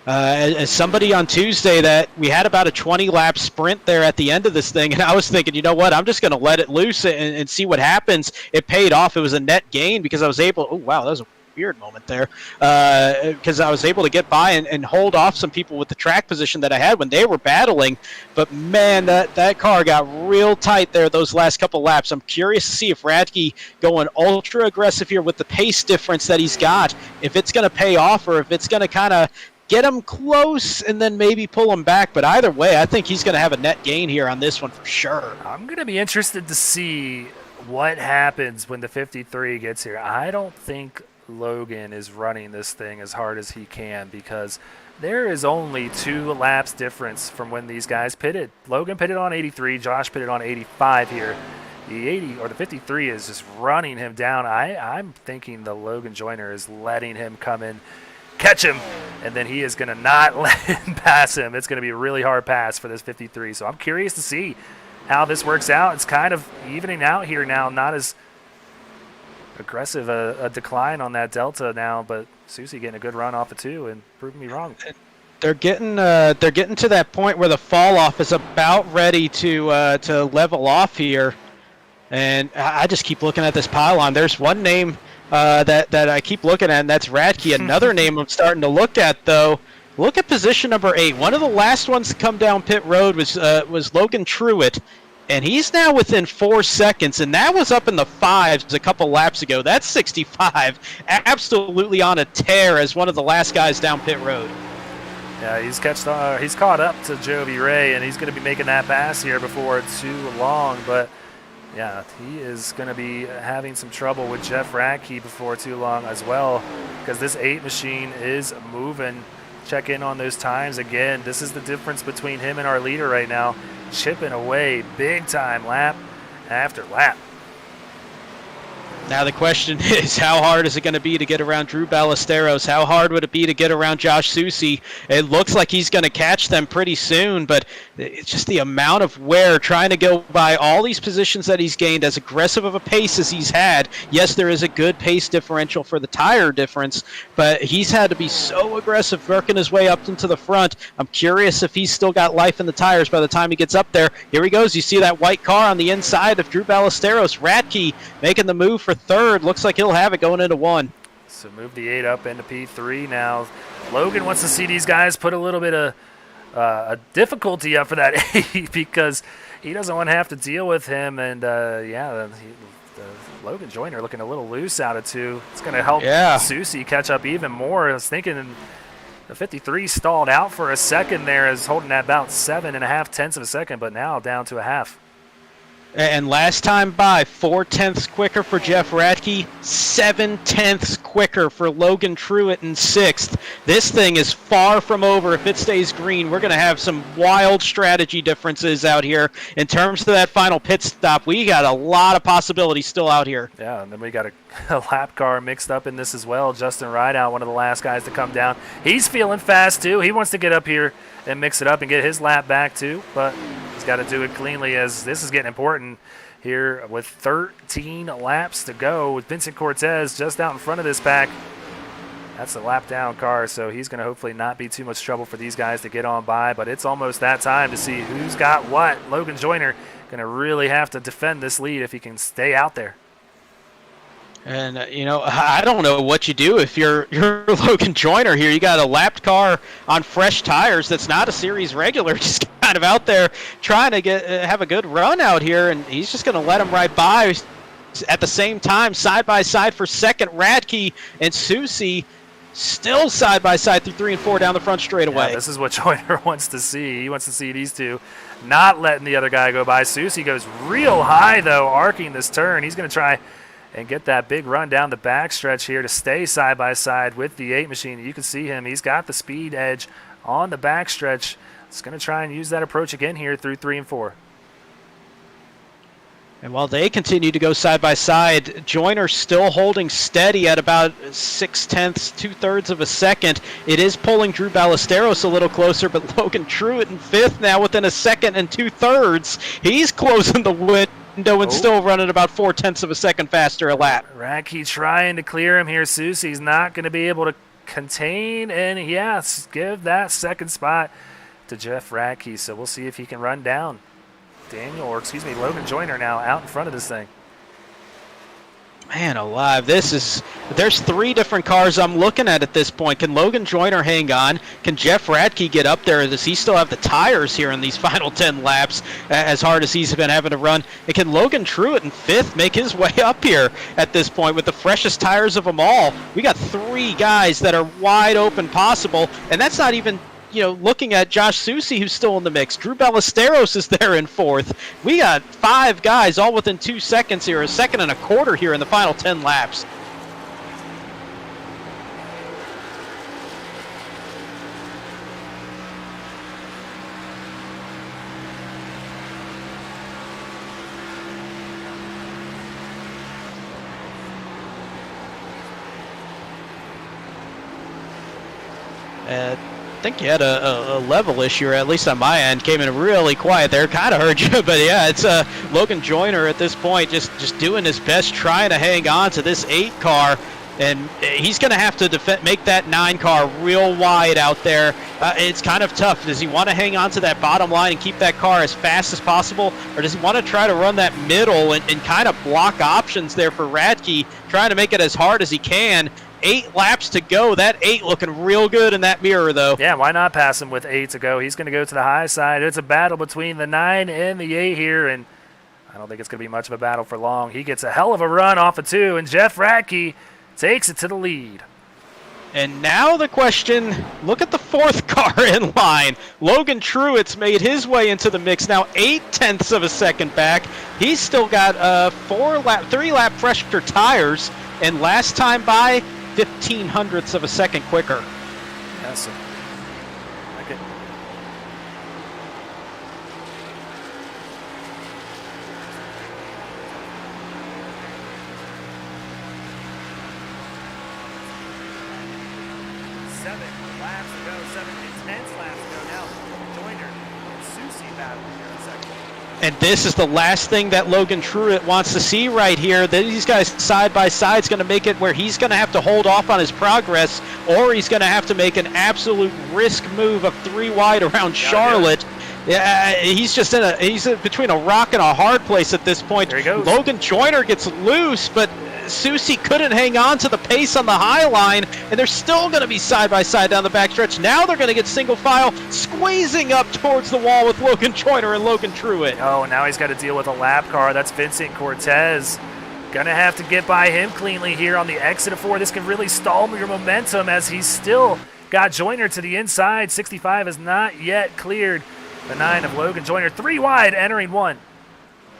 as somebody on Tuesday, that we had about a 20-lap sprint there at the end of this thing, and I was thinking, you know what, I'm just going to let it loose and see what happens. It paid off. It was a net gain because I was able – oh, wow, that was a weird moment there, because I was able to get by and hold off some people with the track position that I had when they were battling. But man, that car got real tight there those last couple laps. I'm curious to see if Radke going ultra aggressive here with the pace difference that he's got, if it's going to pay off or if it's going to kind of get him close and then maybe pull him back. But either way, I think he's going to have a net gain here on this one for sure. I'm going to be interested to see what happens when the 53 gets here. I don't think Logan is running this thing as hard as he can because there is only 2 laps difference from when these guys pitted. Logan pitted on 83, Josh pitted on 85 here. The 80 or the 53 is just running him down. I'm thinking the Logan Joyner is letting him come in, catch him, and then he is going to not let him pass him. It's going to be a really hard pass for this 53. So I'm curious to see how this works out. It's kind of evening out here now, not as aggressive a decline on that delta now, but Susie getting a good run off the 2 and proving me wrong. They're getting to that point where the fall off is about ready to level off here, and I just keep looking at this pylon. There's one name that I keep looking at, and that's Radke. Another name I'm starting to look at, though. Look at position number 8. One of the last ones to come down pit road was Logan Truitt, and he's now within 4 seconds, and that was up in the 5s a couple laps ago. That's 65, absolutely on a tear as one of the last guys down pit road. Yeah, he's caught up to Jovi Ray, and he's going to be making that pass here before too long, but yeah, he is going to be having some trouble with Jeff Radke before too long as well, because this 8 machine is moving. Check in on those times again. This is the difference between him and our leader right now, chipping away big time lap after lap. Now the question is, how hard is it going to be to get around Drew Ballesteros? How hard would it be to get around Josh Susie? It looks like he's going to catch them pretty soon, but it's just the amount of wear trying to go by all these positions that he's gained, as aggressive of a pace as he's had. Yes, there is a good pace differential for the tire difference, but he's had to be so aggressive working his way up into the front. I'm curious if he's still got life in the tires by the time he gets up there. Here he goes. You see that white car on the inside of Drew Ballesteros. Radke making the move for 3rd. Looks like he'll have it going into 1. So move the 8 up into P3 now. Logan wants to see these guys put a little bit of a difficulty up for that 8 because he doesn't want to have to deal with him. And, Logan Joyner looking a little loose out of 2. It's going to help Susie catch up even more. I was thinking the 53 stalled out for a second there, is holding at about 7.5 tenths of a second, but now down to a half. And last time by, 4 tenths quicker for Jeff Radke, 7 tenths quicker for Logan Truitt in 6th. This thing is far from over. If it stays green, we're going to have some wild strategy differences out here. In terms of that final pit stop, we got a lot of possibilities still out here. Yeah, and then we got a lap car mixed up in this as well. Justin Rideout, one of the last guys to come down. He's feeling fast, too. He wants to get up here and mix it up and get his lap back, too, but he's got to do it cleanly, as this is getting important here with 13 laps to go with Vincent Cortez just out in front of this pack. That's a lap down car, so he's going to hopefully not be too much trouble for these guys to get on by, but it's almost that time to see who's got what. Logan Joyner going to really have to defend this lead if he can stay out there. And, I don't know what you do if you're Logan Joyner here. You got a lapped car on fresh tires that's not a series regular, just kind of out there trying to have a good run out here, and he's just going to let him right by. At the same time, side by side for 2nd, Radke and Susie still side by side through 3 and 4 down the front straightaway. Yeah, this is what Joyner wants to see. He wants to see these two not letting the other guy go by. Susie goes real high, though, arcing this turn. He's going to try and get that big run down the backstretch here to stay side by side with the 8 machine. You can see him. He's got the speed edge on the backstretch. He's going to try and use that approach again here through 3 and 4. And while they continue to go side by side, Joyner still holding steady at about 6 tenths, 2/3 of a second. It is pulling Drew Ballesteros a little closer, but Logan Truitt in 5th now within a second and 2/3. He's closing the window and still running about 4 tenths of a second faster a lap. Radke trying to clear him here. Susie's not going to be able to contain, and yes, give that 2nd spot to Jeff Radke. So we'll see if he can run down Logan Joyner now out in front of this thing. Man alive, there's 3 different cars I'm looking at this point. Can Logan Joyner hang on? Can Jeff Radke get up there? Does he still have the tires here in these final 10 laps as hard as he's been having to run? And can Logan Truitt in 5th make his way up here at this point with the freshest tires of them all? We got 3 guys that are wide open possible, and that's not even looking at Josh Susi, who's still in the mix. Drew Ballesteros is there in 4th. We got 5 guys all within 2 seconds here, a second and a quarter here in the final 10 laps. I think you had a level issue, or at least on my end. Came in really quiet there. Kind of heard you, but yeah, it's Logan Joyner at this point just doing his best, trying to hang on to this 8 car, and he's going to have to make that 9 car real wide out there. It's kind of tough. Does he want to hang on to that bottom line and keep that car as fast as possible, or does he want to try to run that middle and kind of block options there for Radke, trying to make it as hard as he can? 8 laps to go. That 8 looking real good in that mirror, though. Yeah, why not pass him with 8 to go? He's going to go to the high side. It's a battle between the 9 and the 8 here, and I don't think it's going to be much of a battle for long. He gets a hell of a run off of 2, and Jeff Radke takes it to the lead. And now the question, look at the 4th car in line. Logan Truitt's made his way into the mix, now 0.8 of a second back. He's still got 3-lap fresher tires, and last time by, 0.15 of a second quicker. Yes. Okay. Seven laps to go, 7 intense laps to go now. Joyner and Susi battling here in second. And this is the last thing that Logan Truitt wants to see right here. These guys side by side is going to make it where he's going to have to hold off on his progress, or he's going to have to make an absolute risk move of 3 wide around Charlotte. Yeah, he's between a rock and a hard place at this point. There he goes. Logan Joyner gets loose, but Susi couldn't hang on to the pace on the high line, and they're still going to be side by side down the backstretch. Now they're going to get single file, squeezing up towards the wall with Logan Joyner and Logan Truitt. Oh, now he's got to deal with a lap car. That's Vincent Cortez. Gonna have to get by him cleanly here on the exit of 4. This can really stall your momentum as he's still got Joyner to the inside. 65 has not yet cleared the 9 of Logan Joyner. 3 wide entering 1.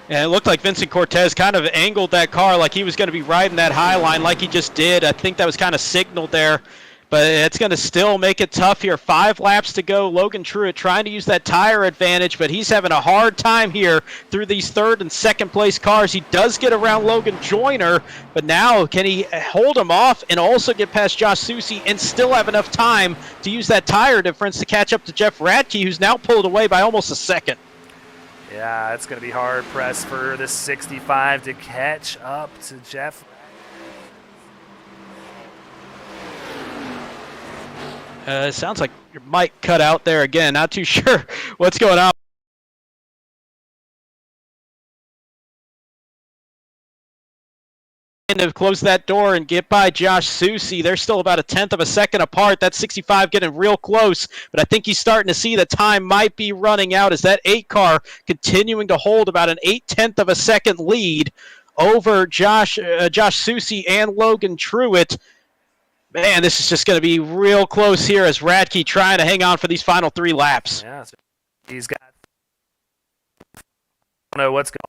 And it looked like Vincent Cortez kind of angled that car like he was going to be riding that high line like he just did. I think that was kind of signaled there. But it's going to still make it tough here. 5 laps to go. Logan Truitt trying to use that tire advantage, but he's having a hard time here through these 3rd and 2nd place cars. He does get around Logan Joyner, but now can he hold him off and also get past Josh Susi and still have enough time to use that tire difference to catch up to Jeff Radke, who's now pulled away by almost a second? Yeah, it's going to be hard pressed for the 65 to catch up to Jeff. It sounds like your mic cut out there again. Not too sure what's going on. To close that door and get by Josh Susi. They're still about 1/10 of a second apart. That 65 getting real close, but I think he's starting to see the time might be running out as that 8 car continuing to hold about an 0.8 of a second lead over Josh Susi and Logan Truitt. Man, this is just going to be real close here as Radke trying to hang on for these final 3 laps. Yeah, he's got. I don't know what's going on.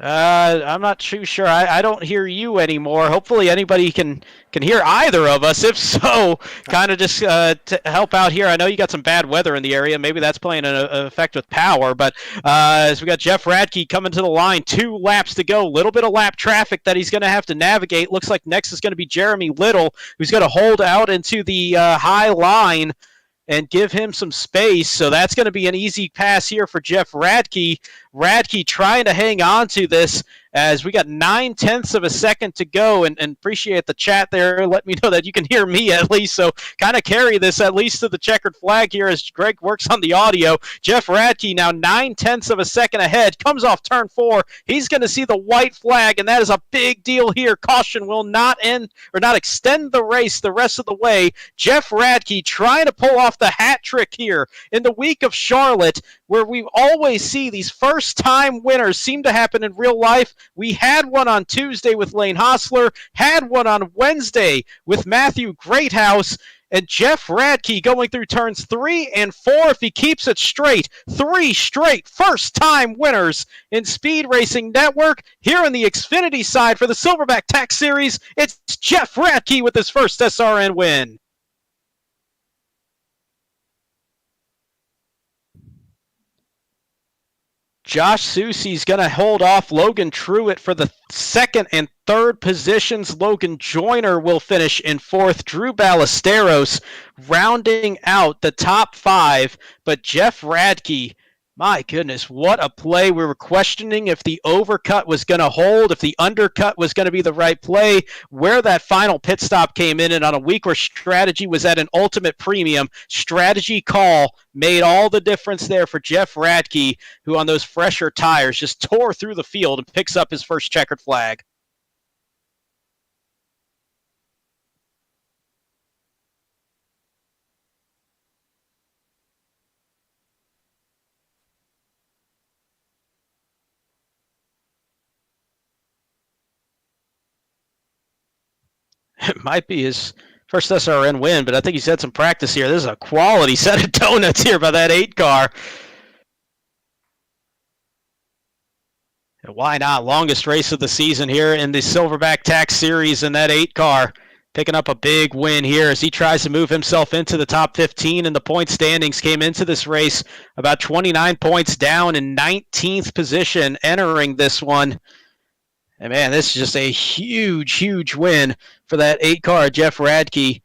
I'm not too sure. I don't hear you anymore. Hopefully anybody can hear either of us. If so, kind of just to help out here. I know you got some bad weather in the area. Maybe that's playing an effect with power. But as we got Jeff Radke coming to the line, 2 laps to go. Little bit of lap traffic that he's going to have to navigate. Looks like next is going to be Jeremy Little, who's going to hold out into the high line and give him some space. So that's going to be an easy pass here for Jeff Radke. Radke trying to hang on to this as we got 9/10 of a second to go, and appreciate the chat there. Let me know that you can hear me at least, so kind of carry this at least to the checkered flag here as Greg works on the audio. Jeff Radke now 9/10 of a second ahead, comes off turn 4. He's going to see the white flag, and that is a big deal here. Caution will not end or not extend the race the rest of the way. Jeff Radke trying to pull off the hat trick here in the week of Charlotte, where we always see these first-time winners seem to happen in real life. We had one on Tuesday with Lane Hostler, had one on Wednesday with Matthew Greathouse, and Jeff Radke going through turns 3 and 4 if he keeps it straight. 3 straight first-time winners in Speed Racing Network. Here on the Xfinity side for the Silverback Tax Series, it's Jeff Radke with his first SRN win. Josh Soucy's going to hold off Logan Truitt for the second and third positions. Logan Joyner will finish in fourth. Drew Ballesteros rounding out the top 5. But Jeff Radke, my goodness, what a play. We were questioning if the overcut was going to hold, if the undercut was going to be the right play, where that final pit stop came in. And on a week where strategy was at an ultimate premium, strategy call made all the difference there for Jeff Radke, who on those fresher tires just tore through the field and picks up his first checkered flag. It might be his first SRN win, but I think he's had some practice here. This is a quality set of donuts here by that 8 car. And why not? Longest race of the season here in the Silverback Tax Series, and that 8 car picking up a big win here as he tries to move himself into the top 15 in the point standings. Came into this race about 29 points down in 19th position entering this one. And man, this is just a huge, huge win for that 8 car, Jeff Radke,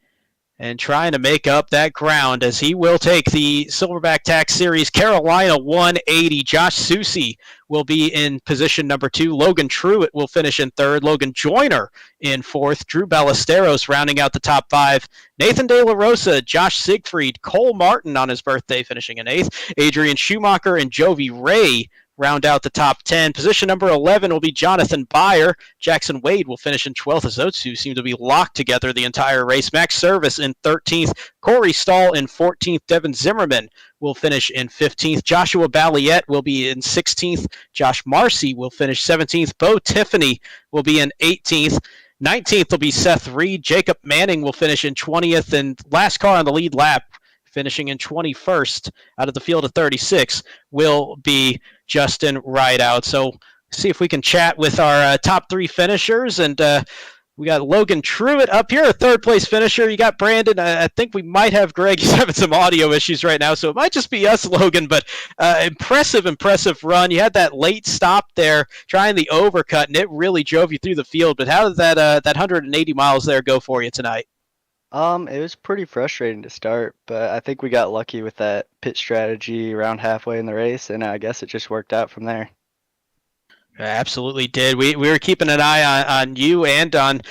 and trying to make up that ground as he will take the Silverback Tax Series Carolina 180. Josh Soucy will be in position number 2. Logan Truitt will finish in 3rd. Logan Joyner in 4th. Drew Ballesteros rounding out the top 5. Nathan De La Rosa, Josh Siegfried, Cole Martin on his birthday finishing in 8th. Adrian Schumacher and Jovi Ray round out the top 10. Position number 11 will be Jonathan Byer. Jackson Wade will finish in 12th as those two seem to be locked together the entire race. Max Service in 13th. Corey Stahl in 14th. Devin Zimmerman will finish in 15th. Joshua Balliette will be in 16th. Josh Marcy will finish 17th. Bo Tiffany will be in 18th. 19th will be Seth Reed. Jacob Manning will finish in 20th. And last car on the lead lap, finishing in 21st out of the field of 36, will be Justin Rideout. So see if we can chat with our top 3 finishers. And we got Logan Truitt up here, a 3rd place finisher. You got Brandon. I think we might have Greg. He's having some audio issues right now, so it might just be us, Logan. But impressive run. You had that late stop there trying the overcut, and it really drove you through the field. But how did that 180 miles there go for you tonight? It was pretty frustrating to start, but I think we got lucky with that pit strategy around halfway in the race, and I guess it just worked out from there. Absolutely did. We were keeping an eye on you and on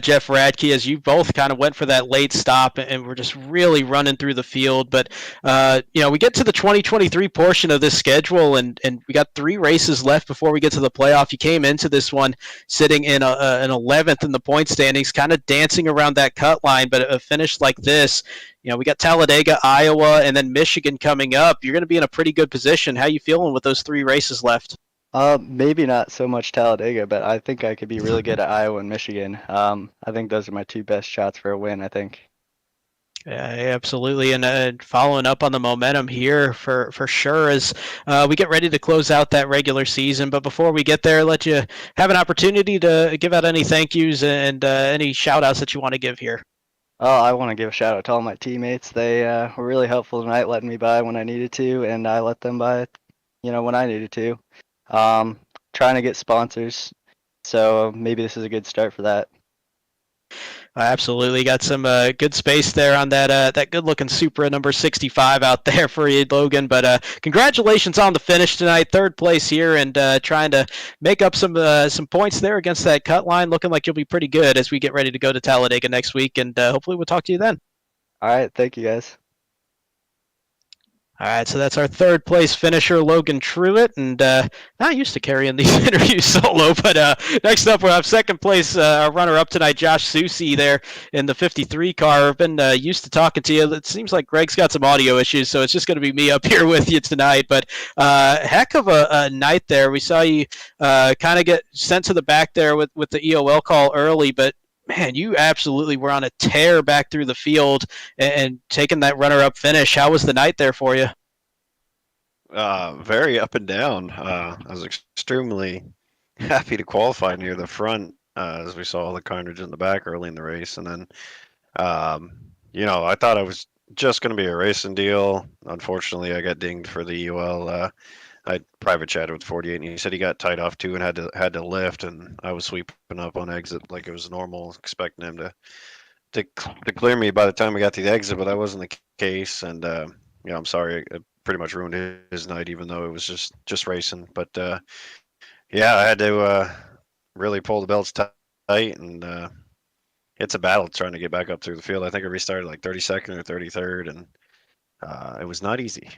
Jeff Radke as you both kind of went for that late stop, and we're just really running through the field. But we get to the 2023 portion of this schedule, and we got 3 races left before we get to the playoff. You came into this one sitting in an 11th in the point standings, kind of dancing around that cut line, but a finish like this. We got Talladega, Iowa, and then Michigan coming up. You're going to be in a pretty good position. How you feeling with those 3 races left? Maybe not so much Talladega, but I think I could be really good at Iowa and Michigan. I think those are my 2 best shots for a win, I think. Yeah, absolutely. And following up on the momentum here for sure as we get ready to close out that regular season. But before we get there, let you have an opportunity to give out any thank yous and any shout outs that you want to give here. Oh, I want to give a shout out to all my teammates. They were really helpful tonight, letting me buy when I needed to, and I let them buy, when I needed to. Trying to get sponsors, so maybe this is a good start for that. Absolutely, got some good space there on that good-looking Supra number 65 out there for you, Logan. But congratulations on the finish tonight, third place here, and trying to make up some points there against that cut line. Looking like you'll be pretty good as we get ready to go to Talladega next week, and hopefully we'll talk to you then. All right, thank you guys. All right, so that's our third place finisher, Logan Truitt, and not used to carrying these interviews solo, but next up we'll have second place runner-up tonight, Josh Susi there in the 53 car. I've been used to talking to you. It seems like Greg's got some audio issues, so it's just going to be me up here with you tonight, but heck of a night there. We saw you kind of get sent to the back there with the EOL call early, but man, you absolutely were on a tear back through the field and taking that runner-up finish. How was the night there for you? Very up and down. I was extremely happy to qualify near the front as we saw all the carnage in the back early in the race. And then, I thought I was just going to be a racing deal. Unfortunately, I got dinged for the UL. I private chatted with 48, and he said he got tied off too and had to lift, and I was sweeping up on exit like it was normal, expecting him to clear me by the time I got to the exit, but that wasn't the case. And I'm sorry, it pretty much ruined his night, even though it was just racing. But I had to really pull the belts tight, and it's a battle trying to get back up through the field. I think I restarted like 32nd or 33rd, and it was not easy.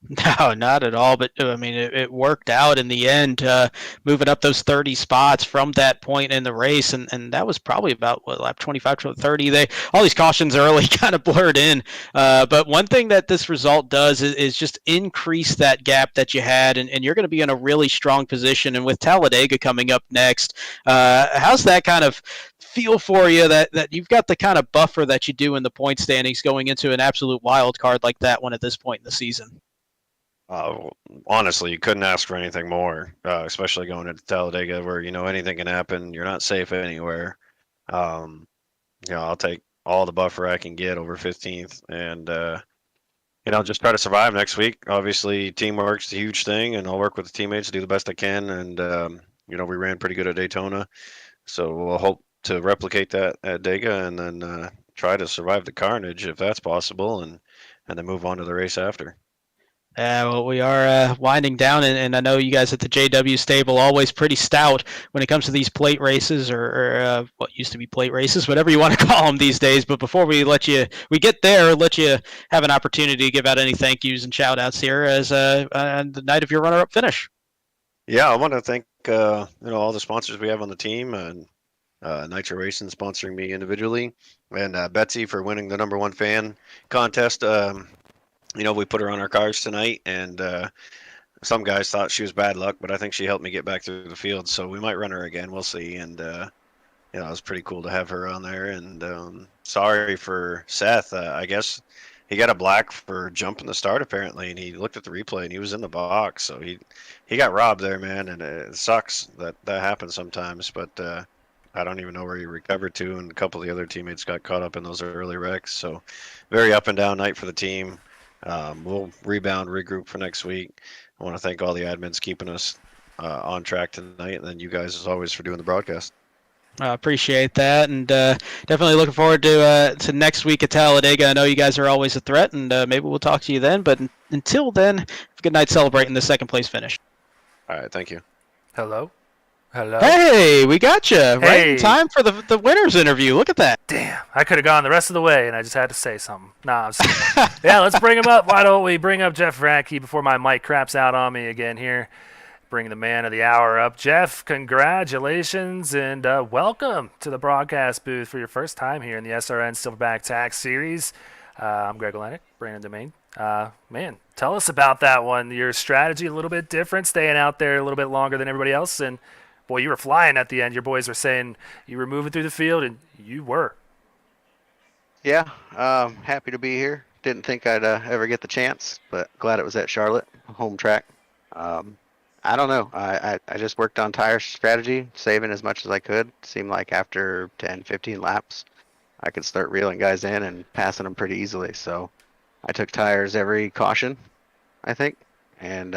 No, not at all. But I mean, it worked out in the end, moving up those 30 spots from that point in the race, and that was probably about lap 25 to 30. All these cautions early kind of blurred in. But one thing that this result does is just increase that gap that you had, and you're going to be in a really strong position. And with Talladega coming up next, how's that kind of feel for you that you've got the kind of buffer that you do in the point standings going into an absolute wild card like that one at this point in the season? Honestly, you couldn't ask for anything more, especially going into Talladega where, anything can happen. You're not safe anywhere. I'll take all the buffer I can get over 15th and, just try to survive next week. Obviously, teamwork's a huge thing, and I'll work with the teammates to do the best I can. And, we ran pretty good at Daytona, so we'll hope to replicate that at Dega and then try to survive the carnage if that's possible and then move on to the race after. Well, we are winding down, and I know you guys at the JW stable always pretty stout when it comes to these plate races or what used to be plate races, whatever you want to call them these days. But before we let you have an opportunity to give out any thank yous and shout outs here as on the night of your runner-up finish. Yeah, I want to thank all the sponsors we have on the team and Nitro Racing sponsoring me individually, and Betsy for winning the #1 fan contest. We put her on our cars tonight, and some guys thought she was bad luck, but I think she helped me get back through the field, so we might run her again. We'll see. And it was pretty cool to have her on there. And sorry for Seth. I guess he got a black for jumping the start apparently, and he looked at the replay and he was in the box, so he got robbed there, man. And it sucks that happens sometimes, but I don't even know where he recovered to, and a couple of the other teammates got caught up in those early wrecks. So very up and down night for the team. We'll rebound, regroup for next week. I want to thank all the admins keeping us on track tonight, and then you guys, as always, for doing the broadcast. I appreciate that, and definitely looking forward to next week at Talladega. I know you guys are always a threat, and maybe we'll talk to you then. But until then, have a good night celebrating the second place finish. All right, thank you. Hello? Hey, we got you right in time for the winners interview. Look at that. Damn, I could have gone the rest of the way, and I just had to say something. Nah, yeah, let's bring him up. Why don't we bring up Jeff Radke before my mic craps out on me again here? Bring the man of the hour up. Jeff, congratulations, and welcome to the broadcast booth for your first time here in the SRN Silverback Tax Series. I'm Greg Olenek, Brandon Domain. Man, tell us about that one. Your strategy a little bit different, staying out there a little bit longer than everybody else, and boy, you were flying at the end. Your boys were saying you were moving through the field, and you were. Yeah, happy to be here. Didn't think I'd ever get the chance, but glad it was at Charlotte, home track. I don't know. I just worked on tire strategy, saving as much as I could. Seemed like after 10, 15 laps, I could start reeling guys in and passing them pretty easily. So I took tires every caution, I think, and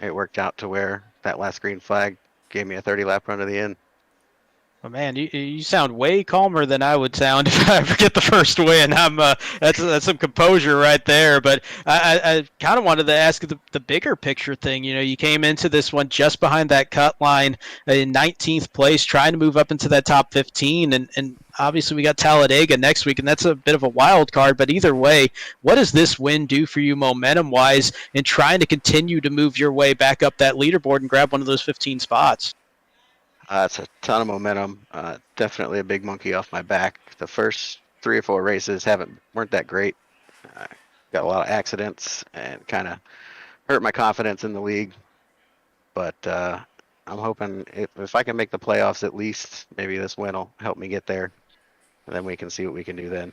it worked out to where that last green flag gave me a 30-lap run to the end. Oh, man, you sound way calmer than I would sound if I ever get the first win. That's some composure right there. But I kind of wanted to ask the bigger picture thing. You know, you came into this one just behind that cut line in 19th place, trying to move up into that top 15, and obviously we got Talladega next week, and that's a bit of a wild card. But either way, what does this win do for you momentum-wise in trying to continue to move your way back up that leaderboard and grab one of those 15 spots? It's a ton of momentum. Definitely a big monkey off my back. The first 3 or 4 races weren't that great. Got a lot of accidents and kind of hurt my confidence in the league. But I'm hoping if I can make the playoffs at least, maybe this win will help me get there. And then we can see what we can do then.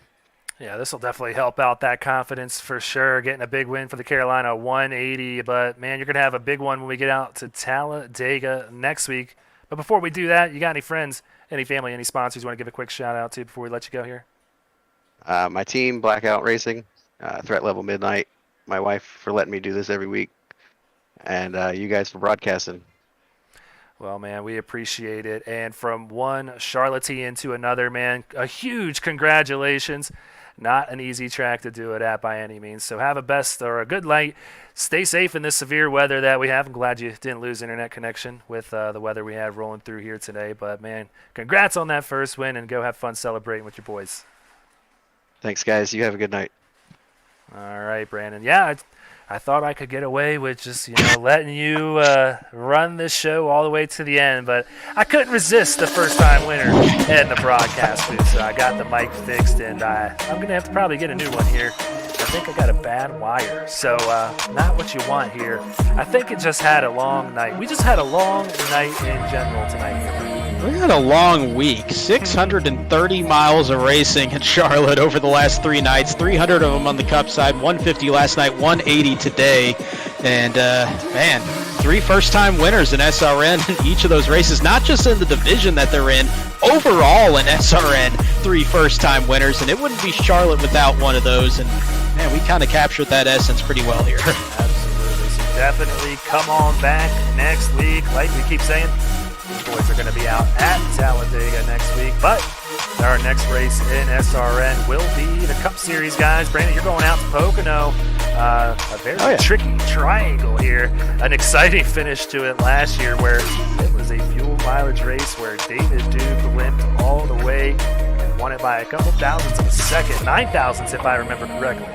Yeah, this will definitely help out that confidence for sure. Getting a big win for the Carolina 180. But, man, you're going to have a big one when we get out to Talladega next week. But before we do that, you got any friends, any family, any sponsors you want to give a quick shout out to before we let you go here? My team, Blackout Racing, Threat Level Midnight, my wife for letting me do this every week, and you guys for broadcasting. Well, man, we appreciate it. And from one Charlottean to another, man, a huge congratulations. Not an easy track to do it at by any means. So have a good night. Stay safe in this severe weather that we have. I'm glad you didn't lose internet connection with the weather we had rolling through here today. But, man, congrats on that first win, and go have fun celebrating with your boys. Thanks, guys. You have a good night. All right, Brandon. Yeah, I thought I could get away with just, letting you run this show all the way to the end, but I couldn't resist the first-time winner heading the broadcast booth, so I got the mic fixed, and I'm going to have to probably get a new one here. I think I got a bad wire, so not what you want here. I think it just had a long night. We just had a long night in general tonight. We had a long week, 630 miles of racing in Charlotte over the last 3 nights, 300 of them on the Cup side, 150 last night, 180 today. And, man, 3 first-time winners in SRN in each of those races, not just in the division that they're in, overall in SRN, 3 first-time winners. And it wouldn't be Charlotte without one of those. And, man, we kind of captured that essence pretty well here. Absolutely. So definitely come on back next week. Like we keep saying, the boys are going to be out at Talladega next week, but our next race in SRN will be the Cup Series, guys. Brandon, you're going out to Pocono. A very tricky triangle here. An exciting finish to it last year where it was a fuel mileage race where David Duke limped all the way and won it by a couple thousandths of a second, 9 thousandths if I remember correctly.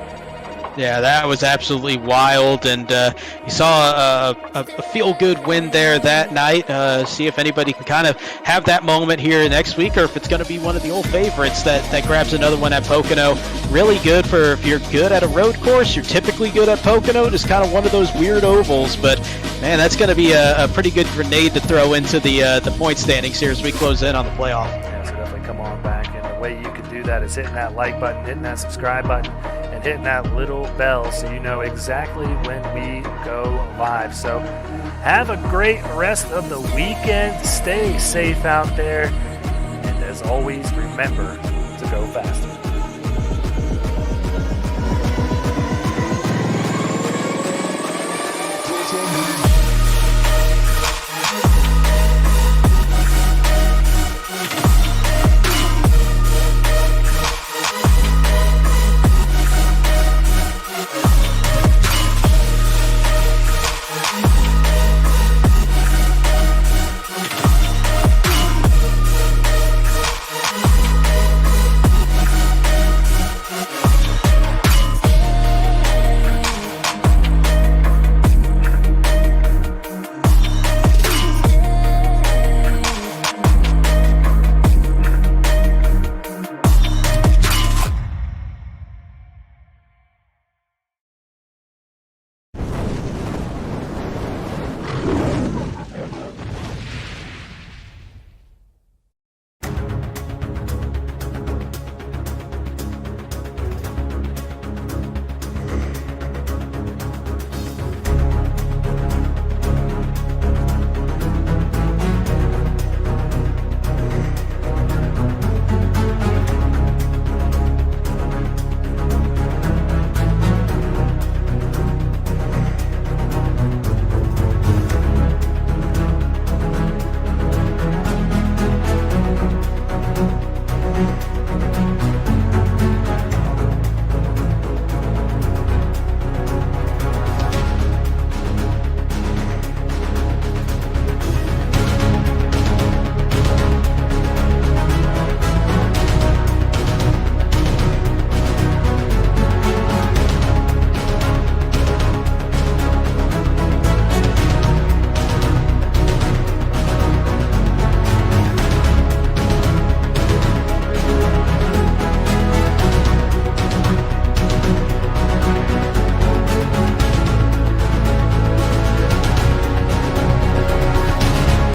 Yeah, that was absolutely wild, and you saw a feel-good win there that night. See if anybody can kind of have that moment here next week, or if it's going to be one of the old favorites that grabs another one at Pocono. Really good for if you're good at a road course. You're typically good at Pocono, just kind of one of those weird ovals. But, man, that's going to be a pretty good grenade to throw into the point standings here as we close in on the playoff. Yeah, so definitely come on back, and the way you can do that is hitting that like button, hitting that subscribe button, and hitting that little bell so you know exactly when we go live. So have a great rest of the weekend. Stay safe out there. And as always, remember to go faster.